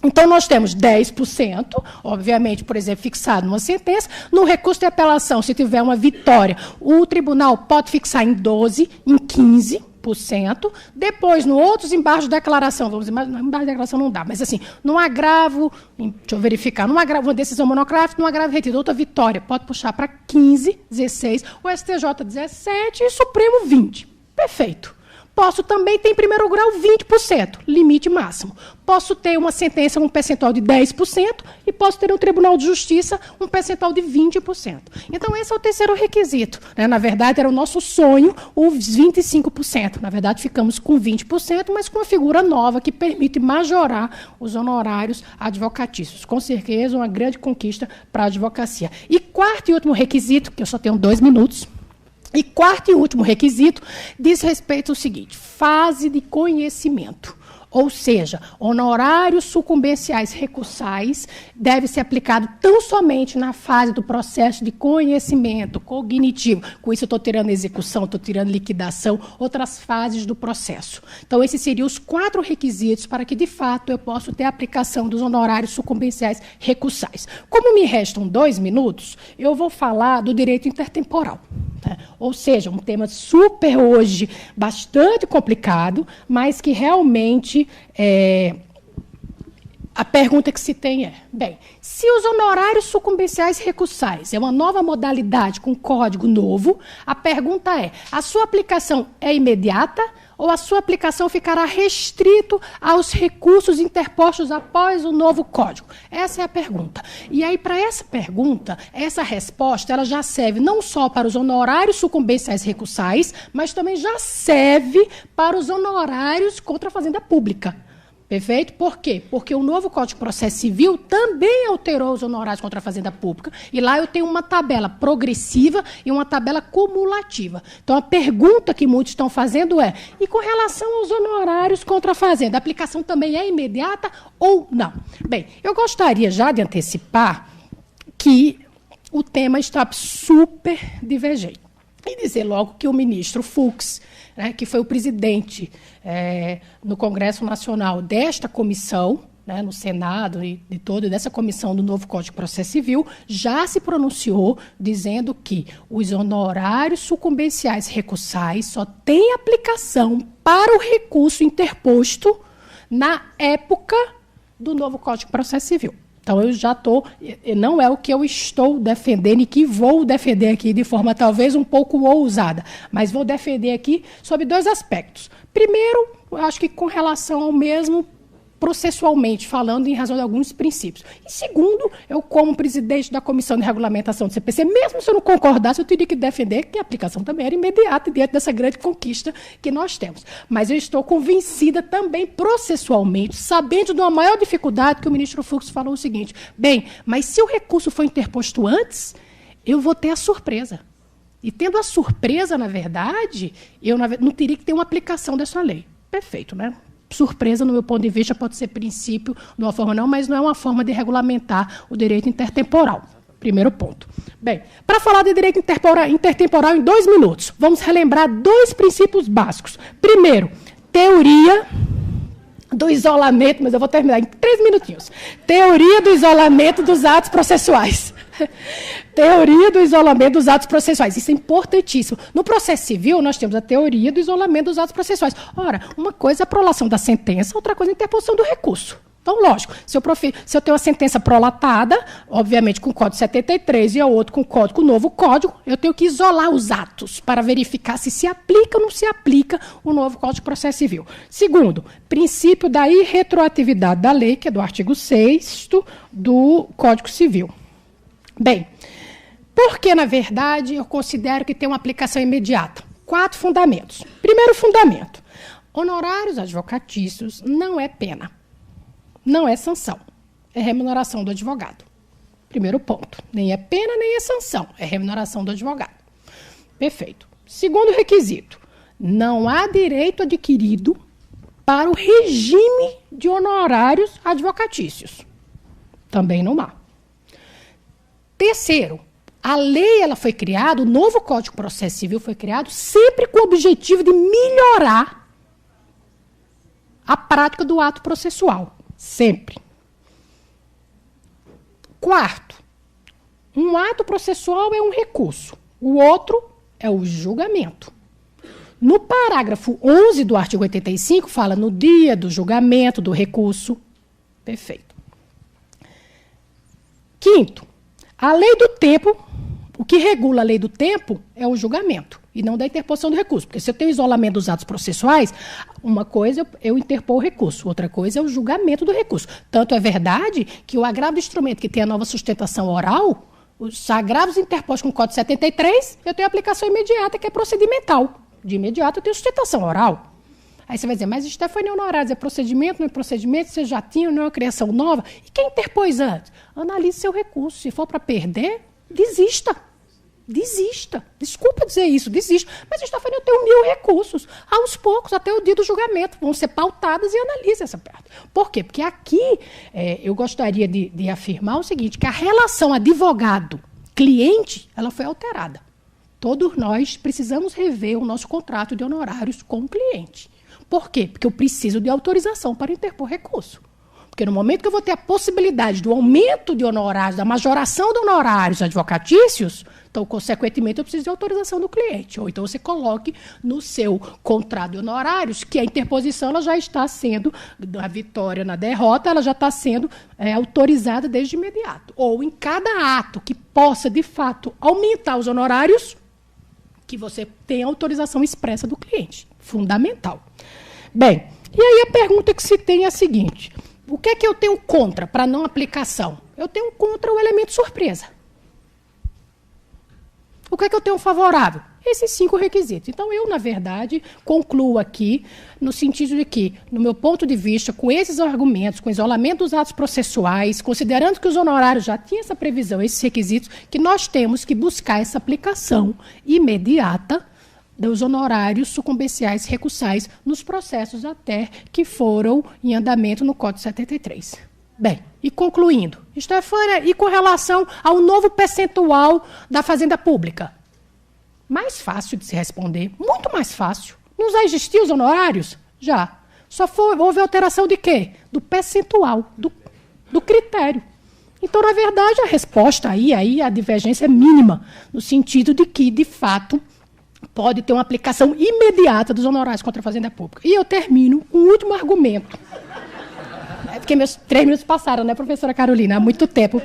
Então, nós temos 10%, obviamente, por exemplo, fixado numa sentença. No recurso de apelação, se tiver uma vitória, o tribunal pode fixar em 12%, em 15%. Depois, no outros embargos de declaração, vamos dizer, mas embargo de declaração não dá, mas assim, num agravo, deixa eu verificar, num agravo, uma decisão monocrática, num agravo retido, outra vitória, pode puxar para 15%, 16%, o STJ 17% e o Supremo 20%. Perfeito. Posso também ter em primeiro grau 20%, limite máximo. Posso ter uma sentença com um percentual de 10% e posso ter no Tribunal de Justiça um percentual de 20%. Então, esse é o terceiro requisito. Né? Na verdade, era o nosso sonho, os 25%. Na verdade, ficamos com 20%, mas com uma figura nova que permite majorar os honorários advocatícios. Com certeza, uma grande conquista para a advocacia. E quarto e último requisito, que eu só tenho 2 minutos, e quarto e último requisito diz respeito ao seguinte: fase de conhecimento. Ou seja, honorários sucumbenciais recursais deve ser aplicado tão somente na fase do processo de conhecimento cognitivo. Com isso, eu estou tirando execução, estou tirando liquidação, outras fases do processo. Então, esses seriam os 4 requisitos para que, de fato, eu possa ter a aplicação dos honorários sucumbenciais recursais. Como me restam 2 minutos, eu vou falar do direito intertemporal. Né? Ou seja, um tema super hoje, bastante complicado, mas que realmente a pergunta que se tem é, bem, se os honorários sucumbenciais recursais é uma nova modalidade com código novo, a pergunta é, a sua aplicação é imediata ou a sua aplicação ficará restrito aos recursos interpostos após o novo código? Essa é a pergunta. E aí, para essa pergunta, essa resposta ela já serve não só para os honorários sucumbenciais recursais, mas também já serve para os honorários contra a Fazenda Pública. Perfeito? Por quê? Porque o novo Código de Processo Civil também alterou os honorários contra a Fazenda Pública. E lá eu tenho uma tabela progressiva e uma tabela cumulativa. Então, a pergunta que muitos estão fazendo é, e com relação aos honorários contra a Fazenda, a aplicação também é imediata ou não? Bem, eu gostaria já de antecipar que o tema está super divergente. E dizer logo que o ministro Fux, né, que foi o presidente no Congresso Nacional desta comissão, né, no Senado e de toda dessa comissão do novo Código de Processo Civil, já se pronunciou dizendo que os honorários sucumbenciais recursais só têm aplicação para o recurso interposto na época do novo Código de Processo Civil. Então, eu já estou... Não é o que eu estou defendendo e que vou defender aqui de forma talvez um pouco ousada, mas vou defender aqui sobre 2 aspectos. Primeiro, eu acho que com relação ao mesmo processualmente, falando em razão de alguns princípios. E segundo, eu como presidente da Comissão de Regulamentação do CPC, mesmo se eu não concordasse, eu teria que defender que a aplicação também era imediata diante dessa grande conquista que nós temos. Mas eu estou convencida também processualmente, sabendo de uma maior dificuldade que o ministro Fux falou o seguinte, bem, mas se o recurso for interposto antes, eu vou ter a surpresa. E tendo a surpresa, na verdade, eu não teria que ter uma aplicação dessa lei. Perfeito, né? Surpresa, no meu ponto de vista, pode ser princípio de uma forma não, mas não é uma forma de regulamentar o direito intertemporal. Primeiro ponto. Bem, para falar de direito intertemporal em 2 minutos, vamos relembrar 2 princípios básicos. Primeiro, teoria do isolamento, mas eu vou terminar em 3 minutinhos. Teoria do isolamento dos atos processuais. Teoria do isolamento dos atos processuais. Isso é importantíssimo. No processo civil, nós temos a teoria do isolamento dos atos processuais. Ora, uma coisa é a prolação da sentença, outra coisa é a interposição do recurso. Então, lógico, se eu tenho uma sentença prolatada, obviamente com o Código 73 e a outra com o novo código, eu tenho que isolar os atos para verificar se aplica ou não se aplica o novo Código de Processo Civil. Segundo, princípio da irretroatividade da lei, que é do artigo 6º do Código Civil. Bem, porque, na verdade, eu considero que tem uma aplicação imediata? 4 fundamentos. Primeiro fundamento, honorários advocatícios não é pena, não é sanção, é remuneração do advogado. Primeiro ponto, nem é pena, nem é sanção, é remuneração do advogado. Perfeito. Segundo requisito, não há direito adquirido para o regime de honorários advocatícios. Também não há. Terceiro, a lei ela foi criada, o novo Código de Processo Civil foi criado sempre com o objetivo de melhorar a prática do ato processual. Sempre. Quarto, um ato processual é um recurso, o outro é o julgamento. No parágrafo 11 do artigo 85, fala no dia do julgamento do recurso. Perfeito. Quinto, a lei do tempo, o que regula a lei do tempo é o julgamento, e não da interposição do recurso. Porque se eu tenho isolamento dos atos processuais, uma coisa eu interpor o recurso, outra coisa é o julgamento do recurso. Tanto é verdade que o agravo do instrumento que tem a nova sustentação oral, os agravos interpostos com o Código 73, eu tenho aplicação imediata, que é procedimental. De imediato eu tenho sustentação oral. Aí você vai dizer, mas Stefânia Honorares é procedimento, não é procedimento, você já tinha, não é uma criação nova. E quem interpôs antes? Analise seu recurso. Se for para perder, desista. Desista. Desculpa dizer isso, desista. Mas Stefânia, eu tenho 1000 recursos. Aos poucos, até o dia do julgamento, vão ser pautadas e analise essa parte. Por quê? Porque aqui eu gostaria de afirmar o seguinte, que a relação advogado-cliente, ela foi alterada. Todos nós precisamos rever o nosso contrato de honorários com o cliente. Por quê? Porque eu preciso de autorização para interpor recurso. Porque no momento que eu vou ter a possibilidade do aumento de honorários, da majoração de honorários advocatícios, então, consequentemente, eu preciso de autorização do cliente. Ou então você coloque no seu contrato de honorários que a interposição ela já está sendo, a vitória na derrota, ela já está sendo autorizada desde imediato. Ou em cada ato que possa, de fato, aumentar os honorários, que você tenha autorização expressa do cliente. Fundamental. Bem, e aí a pergunta que se tem é a seguinte: o que é que eu tenho contra para não aplicação? Eu tenho contra o elemento surpresa. O que é que eu tenho favorável? Esses 5 requisitos. Então, eu, na verdade, concluo aqui no sentido de que, no meu ponto de vista, com esses argumentos, com o isolamento dos atos processuais, considerando que os honorários já tinham essa previsão, esses requisitos, que nós temos que buscar essa aplicação imediata dos honorários sucumbenciais recursais nos processos até que foram em andamento no Código 73. Bem, e concluindo, Stefânia, e com relação ao novo percentual da Fazenda Pública? Mais fácil de se responder, muito mais fácil. Não já existiam os honorários? Já. Só houve alteração de quê? Do percentual, do critério. Então, na verdade, a resposta aí a divergência é mínima, no sentido de que, de fato, pode ter uma aplicação imediata dos honorários contra a Fazenda Pública. E eu termino com o último argumento. É porque meus 3 minutos passaram, né, professora Carolina? Há muito tempo.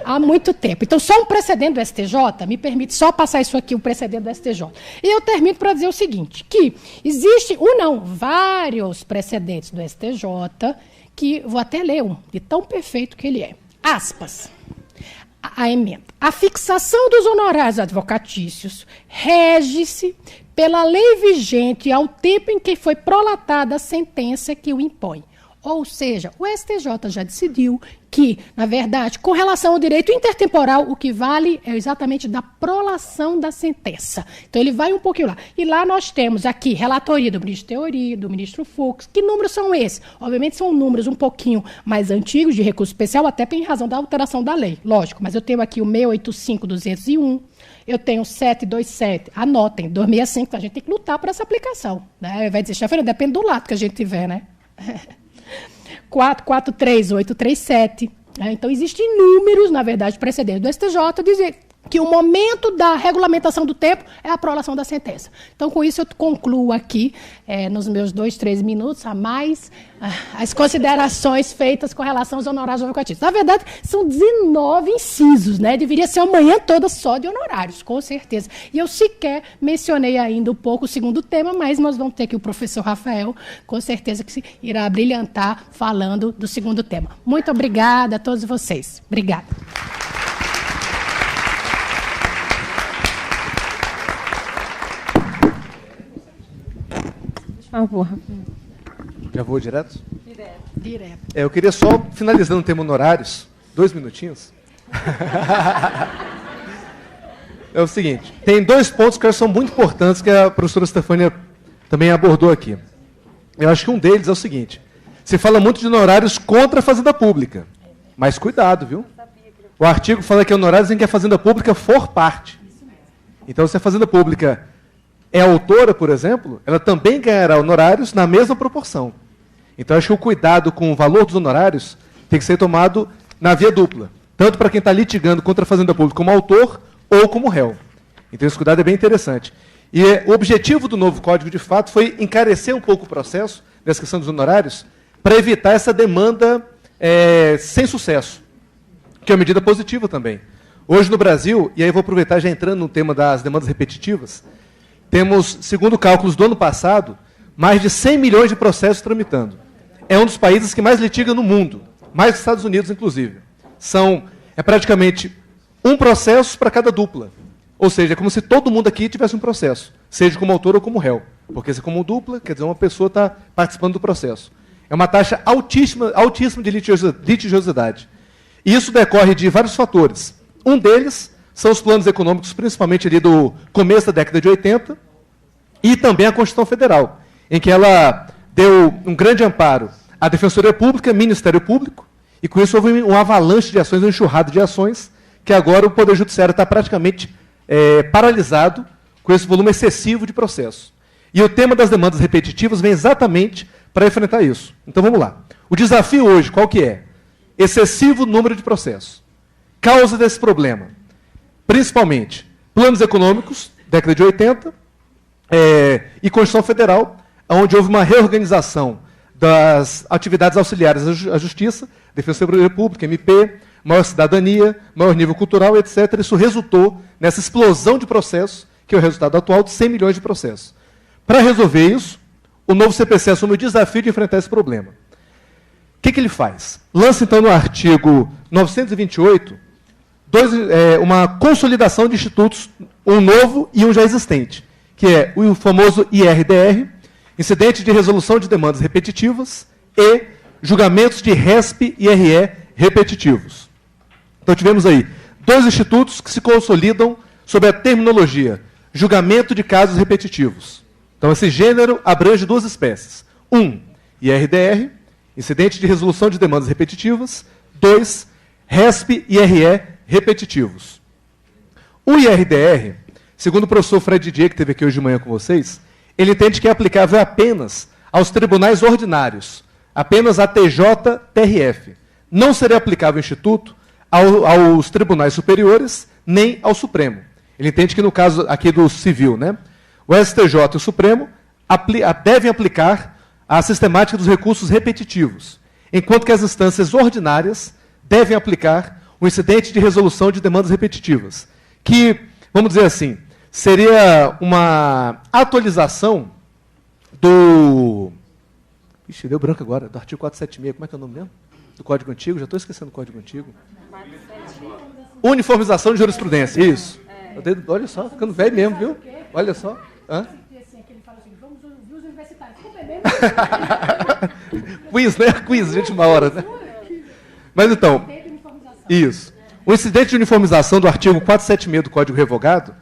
Há muito tempo. Então, só um precedente do STJ, me permite só passar isso aqui, um precedente do STJ. E eu termino para dizer o seguinte, que existe vários precedentes do STJ, que vou até ler um, de tão perfeito que ele é. Aspas. A emenda. A fixação dos honorários advocatícios rege-se pela lei vigente ao tempo em que foi prolatada a sentença que o impõe. Ou seja, o STJ já decidiu que, na verdade, com relação ao direito intertemporal, o que vale é exatamente da prolação da sentença. Então, ele vai um pouquinho lá. E lá nós temos aqui relatoria do ministro Teori, do ministro Fux. Que números são esses? Obviamente, são números um pouquinho mais antigos, de recurso especial, até em razão da alteração da lei, lógico. Mas eu tenho aqui o 685-201, eu tenho 727, anotem, 265, a gente tem que lutar por essa aplicação. Né? Vai dizer, Stefânia, depende do lado que a gente tiver, né? 443837. Então, existem números, na verdade, precedentes do STJ, dizer que o momento da regulamentação do tempo é a prolação da sentença. Então, com isso, eu concluo aqui, nos meus 2, 3 minutos a mais, as considerações feitas com relação aos honorários advocatícios. Na verdade, são 19 incisos, né? Deveria ser a manhã toda só de honorários, com certeza. E eu sequer mencionei ainda um pouco o segundo tema, mas nós vamos ter aqui o professor Rafael, com certeza que irá brilhantar falando do segundo tema. Muito obrigada a todos vocês. Obrigada. Por favor, Rafael. Já vou direto? Direto. Eu queria só, finalizando o tema honorários, 2 minutinhos. É o seguinte, tem 2 pontos que são muito importantes que a professora Stefânia também abordou aqui. Eu acho que um deles é o seguinte, se fala muito de honorários contra a Fazenda Pública, mas cuidado, viu? O artigo fala que honorários em que a Fazenda Pública for parte. Então, se a Fazenda Pública é autora, por exemplo, ela também ganhará honorários na mesma proporção. Então, acho que o cuidado com o valor dos honorários tem que ser tomado na via dupla. tanto para quem está litigando contra a Fazenda Pública como autor ou como réu. Então, esse cuidado é bem interessante. E o objetivo do novo Código, de fato, foi encarecer um pouco o processo, nessa questão dos honorários, para evitar essa demanda sem sucesso, que é uma medida positiva também. Hoje, no Brasil, e aí vou aproveitar já entrando no tema das demandas repetitivas, temos, segundo cálculos do ano passado, mais de 100 milhões de processos tramitando. É um dos países que mais litiga no mundo, mais que os Estados Unidos, inclusive. É praticamente um processo para cada dupla. Ou seja, é como se todo mundo aqui tivesse um processo, seja como autor ou como réu. Porque se como dupla, quer dizer, uma pessoa está participando do processo. É uma taxa altíssima de litigiosidade. E isso decorre de vários fatores. Um deles são os planos econômicos, principalmente ali do começo da década de 80, e também a Constituição Federal, em que ela deu um grande amparo à Defensoria Pública, Ministério Público, e com isso houve um avalanche de ações, uma enxurrada de ações, que agora o Poder Judiciário está praticamente paralisado com esse volume excessivo de processos. E o tema das demandas repetitivas vem exatamente para enfrentar isso. Então vamos lá. O desafio hoje, qual que é? Excessivo número de processos. Causa desse problema, principalmente planos econômicos, década de 80, e Constituição Federal, onde houve uma reorganização das atividades auxiliares à Justiça, Defensoria Pública, MP, maior cidadania, maior nível cultural, etc. Isso resultou nessa explosão de processos, que é o resultado atual de 100 milhões de processos. Para resolver isso, o novo CPC assume o desafio de enfrentar esse problema. O que ele faz? Lança, então, no artigo 928, uma consolidação de institutos, um novo e um já existente, que é o famoso IRDR, Incidente de Resolução de Demandas Repetitivas, e julgamentos de RESP e RE repetitivos. Então, tivemos aí 2 institutos que se consolidam sob a terminologia julgamento de casos repetitivos. Então, esse gênero abrange 2 espécies. 1, IRDR, Incidente de Resolução de Demandas Repetitivas. 2, RESP e RE repetitivos. O IRDR, segundo o professor Fred Didier, que esteve aqui hoje de manhã com vocês, ele entende que é aplicável apenas aos tribunais ordinários, apenas a TJ, TRF. Não seria aplicável o Instituto aos tribunais superiores, nem ao Supremo. Ele entende que, no caso aqui do civil, o STJ e o Supremo devem aplicar a sistemática dos recursos repetitivos, enquanto que as instâncias ordinárias devem aplicar o incidente de resolução de demandas repetitivas, que, vamos dizer assim, seria uma atualização do... Ixi, deu branco agora, do artigo 476, como é que é o nome mesmo? Do Código Antigo, já estou esquecendo o Código Antigo. Uniformização de jurisprudência, isso. Olha só, ficando velho mesmo, viu? Olha só. Quiz, né? Quiz, gente, uma hora, né? Mas então, isso. O incidente de uniformização do artigo 476 do Código Revogado,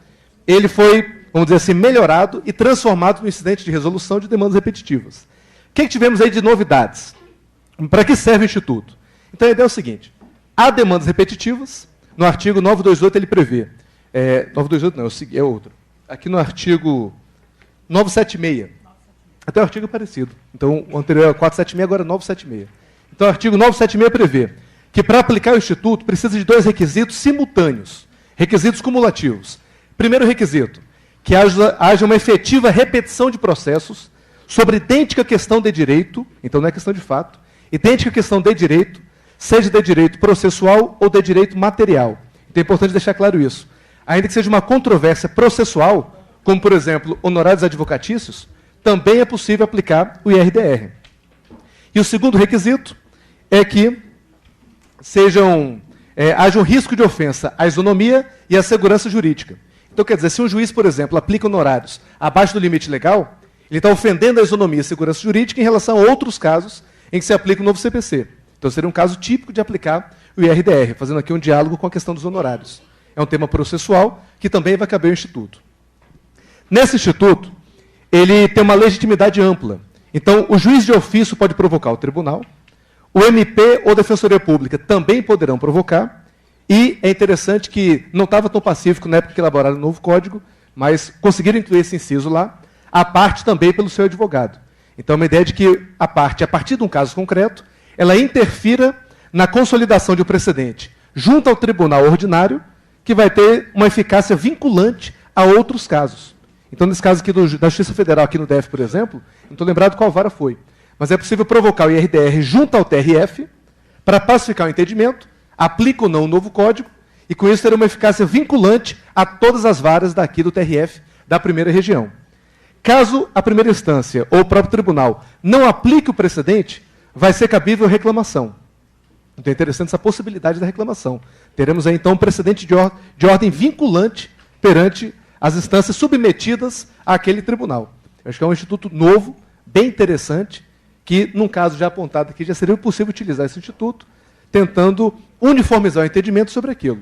ele foi, vamos dizer assim, melhorado e transformado no incidente de resolução de demandas repetitivas. O que tivemos aí de novidades? Para que serve o Instituto? Então, a ideia é o seguinte. Há demandas repetitivas. No artigo 928 ele prevê. 928 não, é outro. Aqui no artigo 976. Até o artigo é parecido. Então, o anterior é 476, agora é 976. Então, o artigo 976 prevê que, para aplicar o Instituto, precisa de 2 requisitos simultâneos, requisitos cumulativos. Primeiro requisito, que haja uma efetiva repetição de processos sobre idêntica questão de direito, então não é questão de fato, idêntica questão de direito, seja de direito processual ou de direito material. Então é importante deixar claro isso. Ainda que seja uma controvérsia processual, como, por exemplo, honorários advocatícios, também é possível aplicar o IRDR. E o segundo requisito é que haja um risco de ofensa à isonomia e à segurança jurídica. Então, quer dizer, se um juiz, por exemplo, aplica honorários abaixo do limite legal, ele está ofendendo a isonomia e a segurança jurídica em relação a outros casos em que se aplica o novo CPC. Então, seria um caso típico de aplicar o IRDR, fazendo aqui um diálogo com a questão dos honorários. É um tema processual que também vai caber ao Instituto. Nesse Instituto, ele tem uma legitimidade ampla. Então, o juiz de ofício pode provocar o tribunal, o MP ou a Defensoria Pública também poderão provocar, e é interessante que não estava tão pacífico na época que elaboraram o novo código, mas conseguiram incluir esse inciso lá, a parte também pelo seu advogado. Então, uma ideia de que a parte, a partir de um caso concreto, ela interfira na consolidação de um precedente junto ao tribunal ordinário, que vai ter uma eficácia vinculante a outros casos. Então, nesse caso aqui da Justiça Federal, aqui no DF, por exemplo, não estou lembrado qual vara foi, mas é possível provocar o IRDR junto ao TRF para pacificar o entendimento, aplica ou não o novo código, e com isso ter uma eficácia vinculante a todas as varas daqui do TRF da primeira região. Caso a primeira instância ou o próprio tribunal não aplique o precedente, vai ser cabível reclamação. Então é interessante essa possibilidade da reclamação. Teremos aí, então, um precedente de ordem vinculante perante as instâncias submetidas àquele tribunal. Eu acho que é um instituto novo, bem interessante, que, num caso já apontado aqui, já seria possível utilizar esse instituto, tentando uniformizar o entendimento sobre aquilo.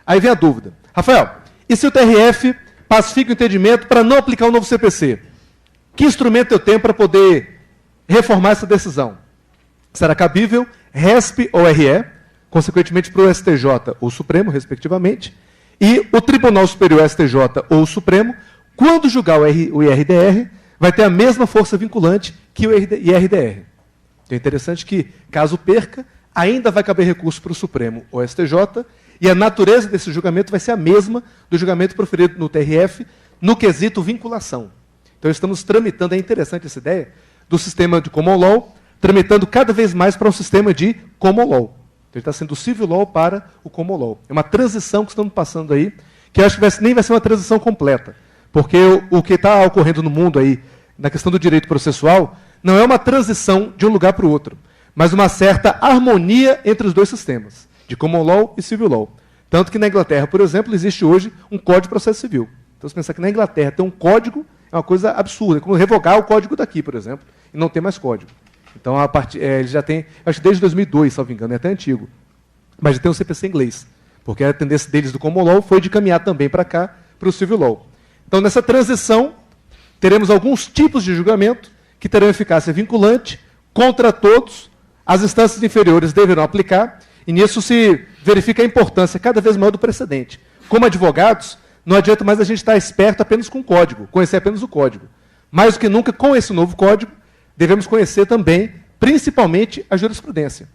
Aí vem a dúvida. Rafael, e se o TRF pacifica o entendimento para não aplicar o novo CPC? Que instrumento eu tenho para poder reformar essa decisão? Será cabível RESP ou RE, consequentemente para o STJ ou Supremo, respectivamente, e o Tribunal Superior STJ ou o Supremo, quando julgar o IRDR, vai ter a mesma força vinculante que o IRDR. Então é interessante que, caso perca, ainda vai caber recurso para o Supremo ou STJ, e a natureza desse julgamento vai ser a mesma do julgamento proferido no TRF, no quesito vinculação. Então estamos tramitando, é interessante essa ideia, do sistema de Common Law, tramitando cada vez mais para um sistema de Common Law. Então ele está sendo do Civil Law para o Common Law. É uma transição que estamos passando aí, que eu acho que nem vai ser uma transição completa, porque o que está ocorrendo no mundo aí, na questão do direito processual, não é uma transição de um lugar para o outro, mas uma certa harmonia entre os dois sistemas, de Common Law e Civil Law. Tanto que na Inglaterra, por exemplo, existe hoje um Código de Processo Civil. Então, se pensar que na Inglaterra tem um código, é uma coisa absurda, é como revogar o código daqui, por exemplo, e não ter mais código. Então, ele já tem, acho que desde 2002, se não me engano, é até antigo, mas já tem o CPC inglês, porque a tendência deles do Common Law foi de caminhar também para cá, para o Civil Law. Então, nessa transição, teremos alguns tipos de julgamento que terão eficácia vinculante contra todos, as instâncias inferiores deverão aplicar, e nisso se verifica a importância cada vez maior do precedente. Como advogados, não adianta mais a gente estar esperto apenas com o código, conhecer apenas o código. Mais do que nunca, com esse novo código, devemos conhecer também, principalmente, a jurisprudência.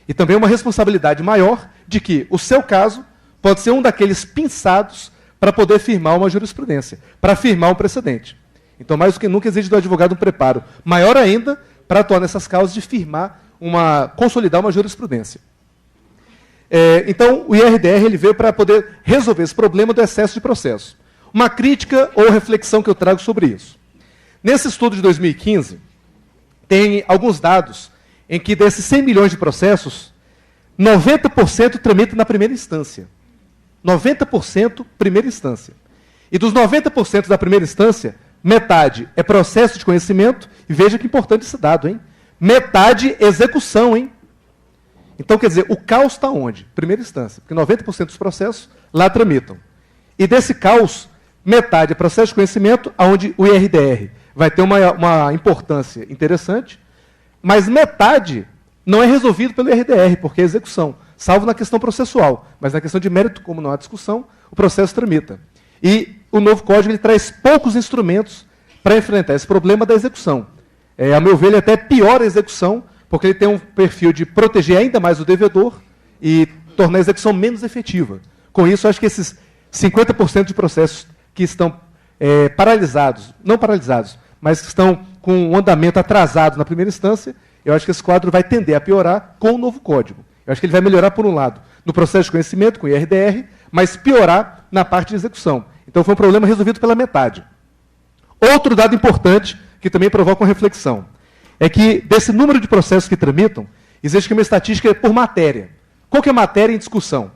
E também uma responsabilidade maior de que o seu caso pode ser um daqueles pinçados para poder firmar uma jurisprudência, para firmar um precedente. Então, mais do que nunca, exige do advogado um preparo maior ainda para atuar nessas causas de firmar, consolidar uma jurisprudência. Então, o IRDR ele veio para poder resolver esse problema do excesso de processo. Uma crítica ou reflexão que eu trago sobre isso. Nesse estudo de 2015, tem alguns dados em que desses 100 milhões de processos, 90% tramitam na primeira instância. 90% primeira instância. E dos 90% da primeira instância, metade é processo de conhecimento, e veja que importante esse dado, hein? Metade execução, hein? Então, quer dizer, o caos está onde? Primeira instância, porque 90% dos processos lá tramitam. E desse caos, metade é processo de conhecimento, onde o IRDR vai ter uma importância interessante, mas metade não é resolvido pelo IRDR, porque é execução, salvo na questão processual, mas na questão de mérito, como não há discussão, o processo tramita. E o novo código ele traz poucos instrumentos para enfrentar esse problema da execução. A meu ver, ele até piora a execução, porque ele tem um perfil de proteger ainda mais o devedor e tornar a execução menos efetiva. Com isso, acho que esses 50% de processos que estão paralisados, não paralisados, mas que estão com um andamento atrasado na primeira instância, eu acho que esse quadro vai tender a piorar com o novo código. Eu acho que ele vai melhorar, por um lado, no processo de conhecimento, com o IRDR, mas piorar na parte de execução. Então, foi um problema resolvido pela metade. Outro dado importante, que também provoca uma reflexão, é que, desse número de processos que tramitam, existe uma estatística por matéria. Qual que é a matéria em discussão?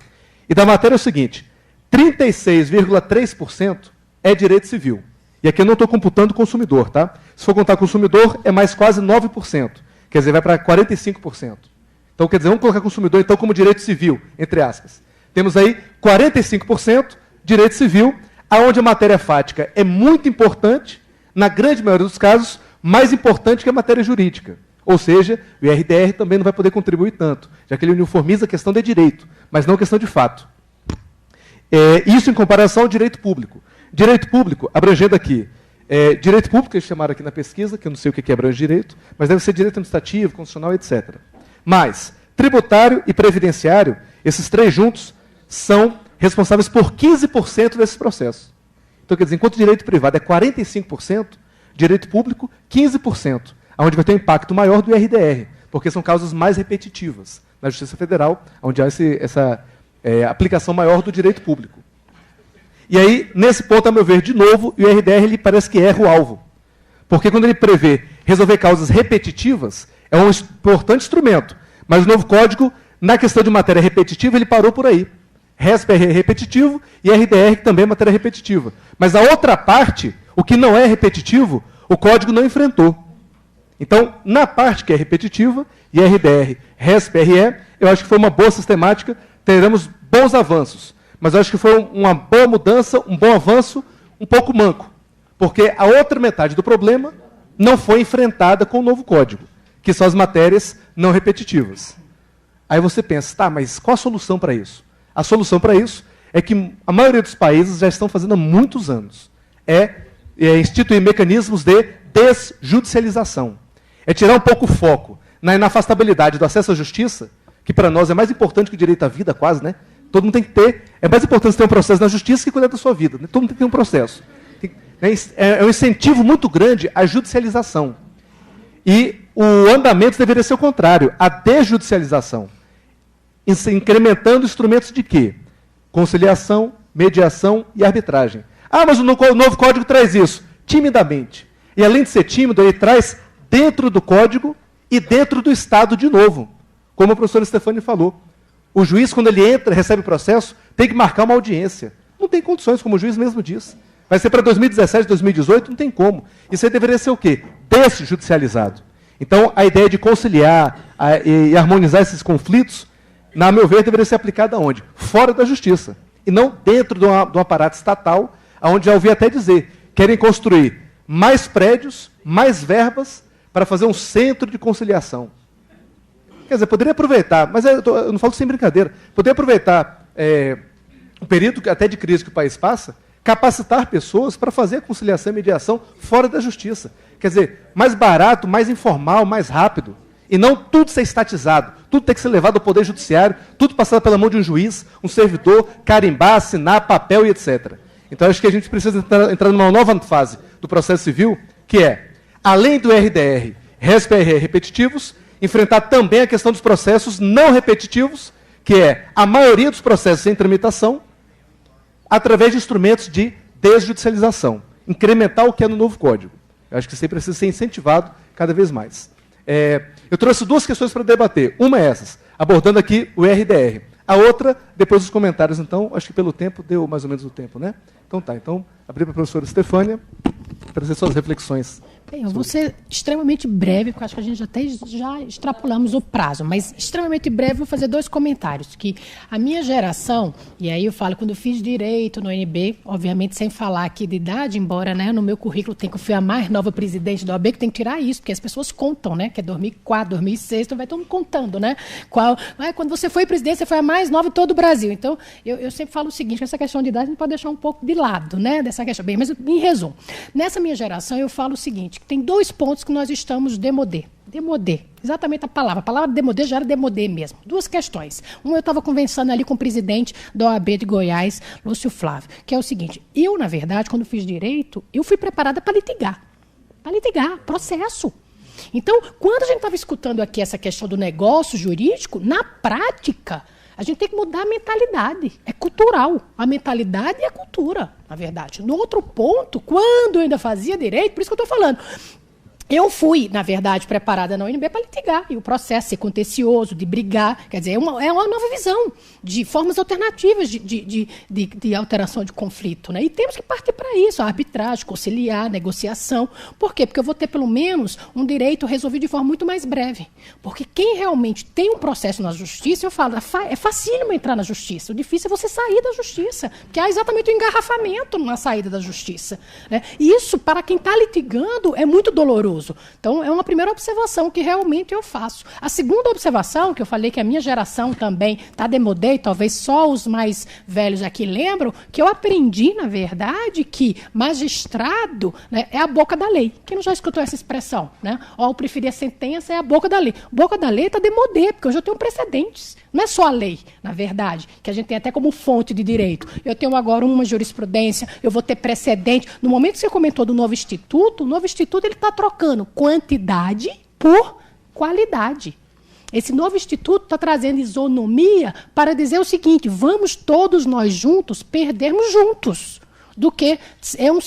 E da matéria é o seguinte, 36,3% é direito civil. E aqui eu não estou computando consumidor, tá? Se for contar consumidor, é mais quase 9%. Quer dizer, vai para 45%. Então, quer dizer, vamos colocar consumidor, então, como direito civil, entre aspas. Temos aí 45% direito civil, aonde a matéria fática é muito importante, na grande maioria dos casos, mais importante que a matéria jurídica. Ou seja, o IRDR também não vai poder contribuir tanto, já que ele uniformiza a questão de direito, mas não a questão de fato. Isso em comparação ao direito público. Direito público, abrangendo aqui, direito público, eles chamaram aqui na pesquisa, que eu não sei o que abrange direito, mas deve ser direito administrativo, constitucional, etc. Mas, tributário e previdenciário, Esses três juntos são responsáveis por 15% desses processos. Então, quer dizer, enquanto direito privado é 45%, direito público, 15%, onde vai ter um impacto maior do IRDR, porque são causas mais repetitivas na Justiça Federal, onde há essa aplicação maior do direito público. E aí, nesse ponto, a meu ver, de novo, o IRDR ele parece que erra o alvo. Porque quando ele prevê resolver causas repetitivas, é um importante instrumento. Mas o novo código, na questão de matéria repetitiva, ele parou por aí. RESP é repetitivo e RDR que também é matéria repetitiva. Mas a outra parte, o que não é repetitivo, o código não enfrentou. Então, na parte que é repetitiva, IRDR, RESP, RE, eu acho que foi uma boa sistemática, teremos bons avanços. Mas eu acho que foi uma boa mudança, um bom avanço, um pouco manco. Porque a outra metade do problema não foi enfrentada com o novo código, que são as matérias não repetitivas. Aí você pensa, tá, mas qual a solução para isso? A solução para isso é que a maioria dos países já estão fazendo há muitos anos. É instituir mecanismos de desjudicialização. É tirar um pouco o foco na inafastabilidade do acesso à justiça, que para nós é mais importante que o direito à vida, quase, né? Todo mundo tem que ter. É mais importante ter um processo na justiça que cuidar da sua vida. Né? Todo mundo tem que ter um processo. É um incentivo muito grande à judicialização. E o andamento deveria ser o contrário, a desjudicialização. Incrementando instrumentos de quê? Conciliação, mediação e arbitragem. Ah, mas o novo código traz isso. Timidamente. E além de ser tímido, ele traz dentro do código e dentro do Estado de novo. Como a professora Stefani falou. O juiz, quando ele entra, recebe o processo, tem que marcar uma audiência. Não tem condições, como o juiz mesmo diz. Vai ser para 2017, 2018, não tem como. Isso aí deveria ser o quê? Desjudicializado. Então, a ideia de conciliar e harmonizar esses conflitos, na meu ver, deveria ser aplicada aonde? Fora da justiça. E não dentro de um aparato estatal, onde já ouvi até dizer, querem construir mais prédios, mais verbas, para fazer um centro de conciliação. Quer dizer, poderia aproveitar, mas eu não falo sem brincadeira, poderia aproveitar o período até de crise que o país passa, capacitar pessoas para fazer a conciliação e mediação fora da justiça. Quer dizer, mais barato, mais informal, mais rápido. E não tudo ser estatizado, tudo tem que ser levado ao Poder Judiciário, tudo passado pela mão de um juiz, um servidor, carimbar, assinar, papel e etc. Então, acho que a gente precisa entrar numa nova fase do processo civil, que é, além do RDR, RESP e RE repetitivos, enfrentar também a questão dos processos não repetitivos, que é a maioria dos processos em tramitação, através de instrumentos de desjudicialização. Incrementar o que é no novo código. Eu acho que isso aí precisa ser incentivado cada vez mais. Eu trouxe duas questões para debater. Uma é essas, abordando aqui o RDR. A outra, depois dos comentários, então, acho que pelo tempo, deu mais ou menos o tempo, né? Então tá, então, abri para a professora Stefânia, trazer suas reflexões. Bem, eu vou ser extremamente breve, porque acho que a gente já extrapolamos o prazo, mas extremamente breve vou fazer dois comentários, que a minha geração, e aí eu falo, quando eu fiz direito no UNB, obviamente sem falar aqui de idade, embora, né, no meu currículo tem que eu fui a mais nova presidente da OAB, que tem que tirar isso, porque as pessoas contam, né, que é 2004, 2006, então vai todo mundo contando, né, quando você foi presidente, você foi a mais nova de todo o Brasil. Então, eu sempre falo o seguinte, essa questão de idade a gente pode deixar um pouco de lado, né, dessa questão. Bem, mas em resumo, nessa minha geração eu falo o seguinte, tem dois pontos que nós estamos demodé. Demodé, exatamente a palavra demodé já era demodé mesmo. Duas questões. Uma, eu estava conversando ali com o presidente da OAB de Goiás, Lúcio Flávio, que é o seguinte, eu, na verdade, quando fiz direito, eu fui preparada para litigar. Para litigar, processo. Então, quando a gente estava escutando aqui essa questão do negócio jurídico, na prática, a gente tem que mudar a mentalidade. É cultural. A mentalidade e a cultura, na verdade. No outro ponto, quando eu ainda fazia direito, por isso que eu estou falando, eu fui, na verdade, preparada na UNB para litigar. E o processo ser contencioso, de brigar. Quer dizer, é uma nova visão de formas alternativas de alteração de conflito. Né? E temos que partir para isso. A arbitragem, conciliar, negociação. Por quê? Porque eu vou ter, pelo menos, um direito resolvido de forma muito mais breve. Porque quem realmente tem um processo na justiça, eu falo, é facílimo entrar na justiça. O difícil é você sair da justiça. Porque há exatamente um engarrafamento na saída da justiça. Né? E isso, para quem está litigando, é muito doloroso. uso. Então, é uma primeira observação que realmente eu faço. A segunda observação, que eu falei que a minha geração também está demodé, talvez só os mais velhos aqui lembram, que eu aprendi, na verdade, que magistrado, né, é a boca da lei. Quem não já escutou essa expressão? Né? Ou preferir a sentença é a boca da lei. Boca da lei está demodé, porque hoje eu tenho precedentes. Não é só a lei, na verdade, que a gente tem até como fonte de direito. Eu tenho agora uma jurisprudência, eu vou ter precedente. No momento que você comentou do novo instituto, o novo instituto está trocando quantidade por qualidade. Esse novo instituto está trazendo isonomia para dizer o seguinte: vamos todos nós juntos perdermos juntos, do que ser um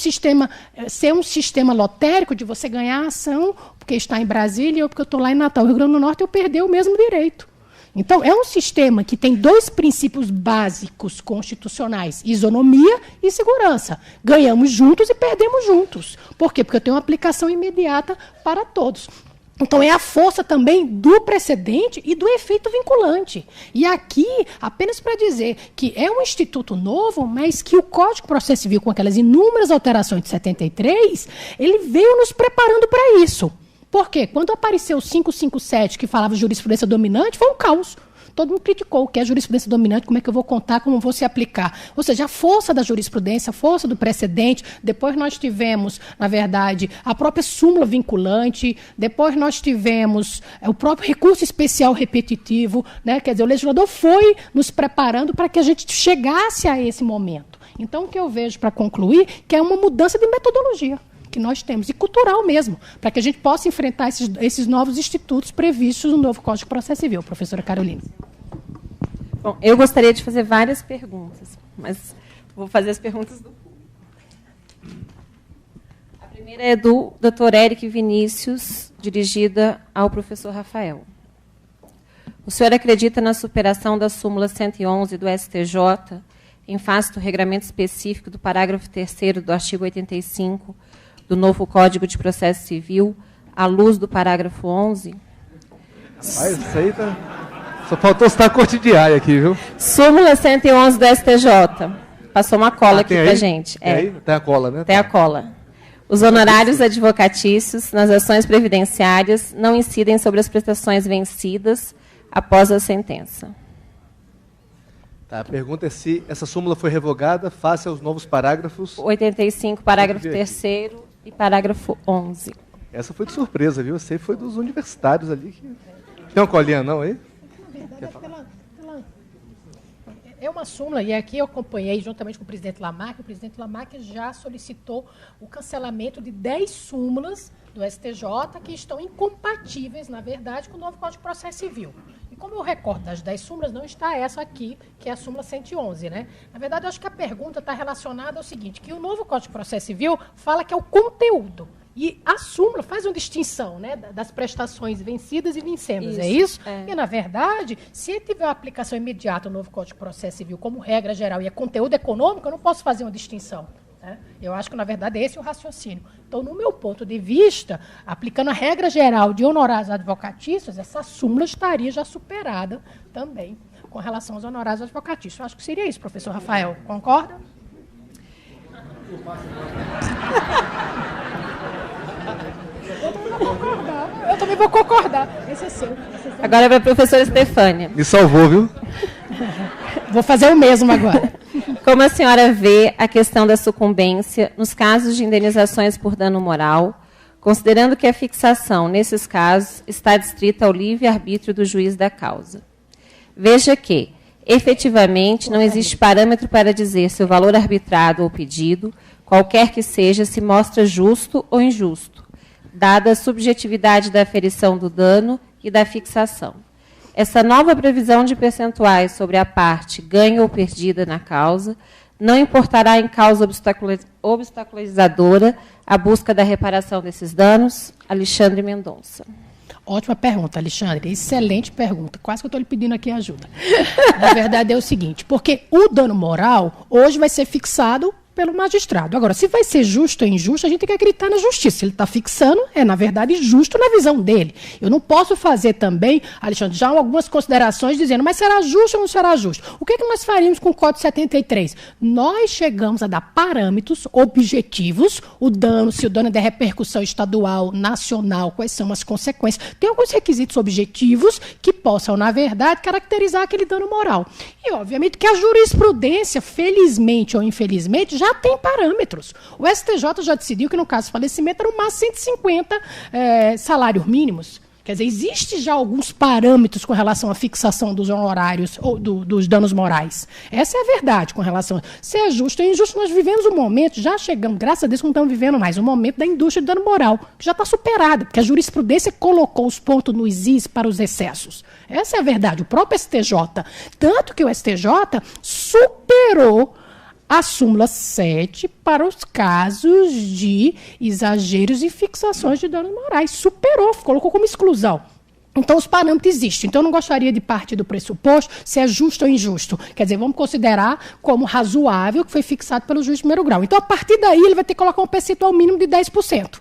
sistema lotérico de você ganhar ação porque está em Brasília ou porque eu estou lá em Natal, Rio Grande do Norte, eu perder o mesmo direito. Então, é um sistema que tem dois princípios básicos constitucionais: isonomia e segurança. Ganhamos juntos e perdemos juntos. Por quê? Porque eu tenho uma aplicação imediata para todos. Então, é a força também do precedente e do efeito vinculante. E aqui, apenas para dizer que é um instituto novo, mas que o Código de Processo Civil, com aquelas inúmeras alterações de 73, ele veio nos preparando para isso. Por quê? Quando apareceu o 557, que falava jurisprudência dominante, foi um caos. Todo mundo criticou o que é jurisprudência dominante, como é que eu vou contar, como vou se aplicar. Ou seja, a força da jurisprudência, a força do precedente. Depois nós tivemos, na verdade, a própria súmula vinculante. Depois nós tivemos o próprio recurso especial repetitivo. Né? Quer dizer, o legislador foi nos preparando para que a gente chegasse a esse momento. Então, o que eu vejo, para concluir, que é uma mudança de metodologia que nós temos, e cultural mesmo, para que a gente possa enfrentar esses novos institutos previstos no novo Código de Processo Civil. Professora Carolina. Bom, eu gostaria de fazer várias perguntas, mas vou fazer as perguntas do público. A primeira é do Dr. Éric Vinícius, dirigida ao professor Rafael. O senhor acredita na superação da súmula 111 do STJ, em face do regramento específico do parágrafo 3º do artigo 85 do novo Código de Processo Civil, à luz do parágrafo 11? Isso aí tá... Só faltou citar a corte diária aqui, viu? Súmula 111 do STJ. Passou uma cola aqui para a gente. Tem a cola, né? Tem a cola. Os honorários advocatícios nas ações previdenciárias não incidem sobre as prestações vencidas após a sentença. Tá, a pergunta é se essa súmula foi revogada face aos novos parágrafos... 85, parágrafo 3º e parágrafo 11. Essa foi de surpresa, viu? Essa foi dos universitários ali. Tem uma colinha não aí? É uma súmula, e aqui eu acompanhei juntamente com o presidente Lamarck. O presidente Lamarck já solicitou o cancelamento de 10 súmulas do STJ que estão incompatíveis, na verdade, com o novo Código de Processo Civil. E como eu recordo das 10 súmulas, não está essa aqui, que é a súmula 111. Né? Na verdade, eu acho que a pergunta está relacionada ao seguinte, que o novo Código de Processo Civil fala que é o conteúdo. E a súmula faz uma distinção, né, das prestações vencidas e vincendas, é isso? É. E, na verdade, se tiver uma aplicação imediata no novo Código de Processo Civil como regra geral e é conteúdo econômico, eu não posso fazer uma distinção. Né? Eu acho que, na verdade, esse é o raciocínio. Então, no meu ponto de vista, aplicando a regra geral de honorários advocatícios, essa súmula estaria já superada também com relação aos honorários advocatícios. Eu acho que seria isso, professor Rafael. Concorda? Eu também vou concordar. Esse é seu. Agora é para a professora Estefânia. Me salvou, viu? Vou fazer o mesmo agora. Como a senhora vê a questão da sucumbência nos casos de indenizações por dano moral, considerando que a fixação, nesses casos, está adstrita ao livre-arbítrio do juiz da causa? Veja que, efetivamente, não existe parâmetro para dizer se o valor arbitrado ou pedido, qualquer que seja, se mostra justo ou injusto, dada a subjetividade da aferição do dano e da fixação. Essa nova previsão de percentuais sobre a parte ganha ou perdida na causa não importará em causa obstaculizadora a busca da reparação desses danos? Alexandre Mendonça. Ótima pergunta, Alexandre. Excelente pergunta. Quase que eu estou lhe pedindo aqui ajuda. Na verdade, é o seguinte, porque o dano moral hoje vai ser fixado pelo magistrado. Agora, se vai ser justo ou injusto, a gente tem que acreditar na justiça. Se ele está fixando, é, na verdade, justo na visão dele. Eu não posso fazer também, Alexandre, já algumas considerações dizendo, mas será justo ou não será justo? O que nós faríamos com o Código 73? Nós chegamos a dar parâmetros objetivos, o dano, se o dano é de repercussão estadual, nacional, quais são as consequências. Tem alguns requisitos objetivos que possam, na verdade, caracterizar aquele dano moral. E, obviamente, que a jurisprudência, felizmente ou infelizmente, já tem parâmetros. O STJ já decidiu que, no caso de falecimento, era o máximo 150 salários mínimos. Quer dizer, existe já alguns parâmetros com relação à fixação dos honorários ou dos danos morais. Essa é a verdade com relação a se é justo ou injusto. Nós vivemos um momento, já chegamos, graças a Deus, não estamos vivendo mais, um momento da indústria de dano moral, que já está superada, porque a jurisprudência colocou os pontos nos is para os excessos. Essa é a verdade. O próprio STJ, tanto que o STJ superou a súmula 7 para os casos de exageros e fixações de danos morais. Superou, colocou como exclusão. Então, os parâmetros existem. Então, eu não gostaria de partir do pressuposto se é justo ou injusto. Quer dizer, vamos considerar como razoável que foi fixado pelo juiz de primeiro grau. Então, a partir daí, ele vai ter que colocar um percentual mínimo de 10%.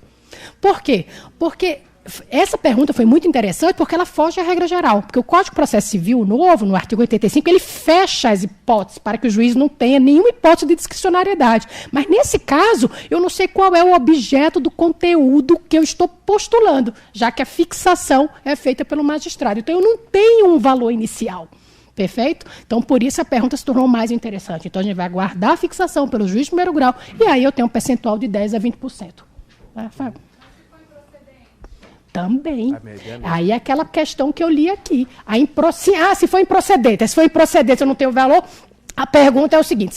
Por quê? Porque essa pergunta foi muito interessante porque ela foge à regra geral. Porque o Código de Processo Civil novo, no artigo 85, ele fecha as hipóteses para que o juiz não tenha nenhuma hipótese de discricionariedade. Mas, nesse caso, eu não sei qual é o objeto do conteúdo que eu estou postulando, já que a fixação é feita pelo magistrado. Então, eu não tenho um valor inicial. Perfeito? Então, por isso, a pergunta se tornou mais interessante. Então, a gente vai aguardar a fixação pelo juiz de primeiro grau e aí eu tenho um percentual de 10% a 20%. Fábio? Também. Aí é aquela questão que eu li aqui. Se for improcedente. Se for improcedente, eu não tenho valor. A pergunta é o seguinte,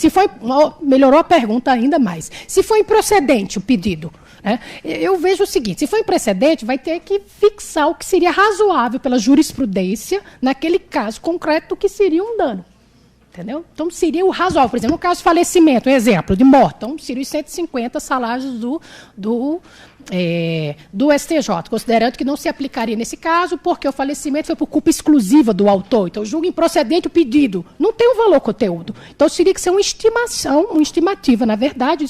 melhorou a pergunta ainda mais. Se for improcedente o pedido, né, eu vejo o seguinte, se for improcedente, vai ter que fixar o que seria razoável pela jurisprudência naquele caso concreto que seria um dano. Entendeu? Então, seria o razoável. Por exemplo, no caso de falecimento, um exemplo, de morte, então, seria os 150 salários do STJ, considerando que não se aplicaria nesse caso, porque o falecimento foi por culpa exclusiva do autor. Então, julga improcedente o pedido. Não tem um valor conteúdo. Então, teria que ser uma estimativa, na verdade,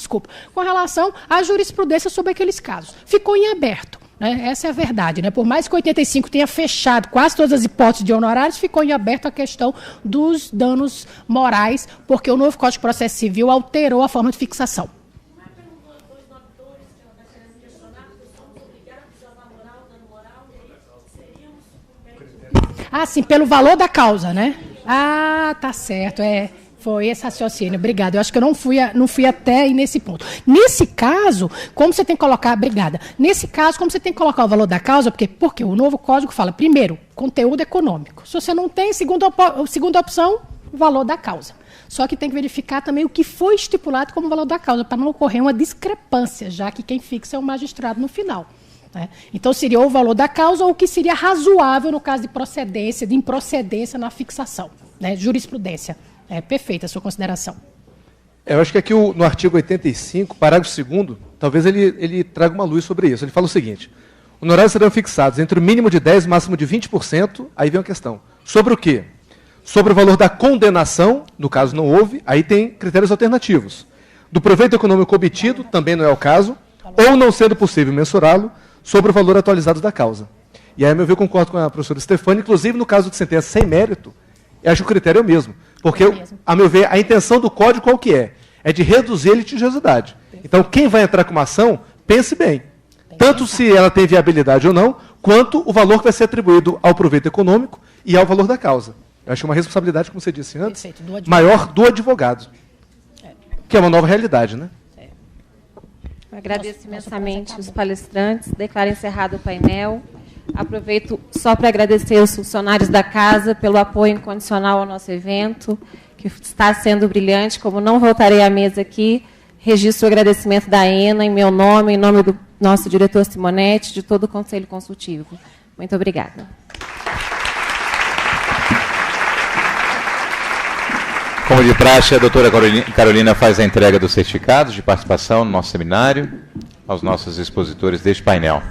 com relação à jurisprudência sobre aqueles casos. Ficou em aberto. Essa é a verdade. Por mais que o 85 tenha fechado quase todas as hipóteses de honorários, ficou em aberto a questão dos danos morais, porque o novo Código de Processo Civil alterou a forma de fixação. Sim, pelo valor da causa, né? Tá certo, Foi esse raciocínio, obrigada. Eu acho que eu não fui até aí nesse ponto. Nesse caso, como você tem que colocar... Obrigada. Nesse caso, como você tem que colocar o valor da causa, porque o novo código fala, primeiro, conteúdo econômico. Se você não tem, segunda opção, o valor da causa. Só que tem que verificar também o que foi estipulado como valor da causa, para não ocorrer uma discrepância, já que quem fixa é o magistrado no final. Então, seria o valor da causa ou o que seria razoável no caso de procedência, de improcedência na fixação. Jurisprudência. Perfeita a sua consideração. Eu acho que aqui no artigo 85, parágrafo 2º, talvez ele traga uma luz sobre isso. Ele fala o seguinte, honorários serão fixados entre o mínimo de 10% e o máximo de 20%, aí vem uma questão. Sobre o quê? Sobre o valor da condenação, no caso não houve, aí tem critérios alternativos. Do proveito econômico obtido, também não é o caso, ou não sendo possível mensurá-lo, sobre o valor atualizado da causa. E aí, a meu ver, eu concordo com a professora Stefânia, inclusive no caso de sentença sem mérito, eu acho que o critério é o mesmo. Porque, a meu ver, a intenção do código qual que é? É de reduzir a litigiosidade. Então, quem vai entrar com uma ação, pense bem. Tanto se ela tem viabilidade ou não, quanto o valor que vai ser atribuído ao proveito econômico e ao valor da causa. Eu acho que é uma responsabilidade, como você disse antes, maior do advogado. Que é uma nova realidade, né? Agradeço imensamente os palestrantes. Declaro encerrado o painel. Aproveito só para agradecer os funcionários da casa pelo apoio incondicional ao nosso evento, que está sendo brilhante. Como não voltarei à mesa aqui, registro o agradecimento da ENA em meu nome, em nome do nosso diretor Simonetti, de todo o Conselho Consultivo. Muito obrigada. Como de praxe, a doutora Carolina faz a entrega dos certificados de participação no nosso seminário aos nossos expositores deste painel.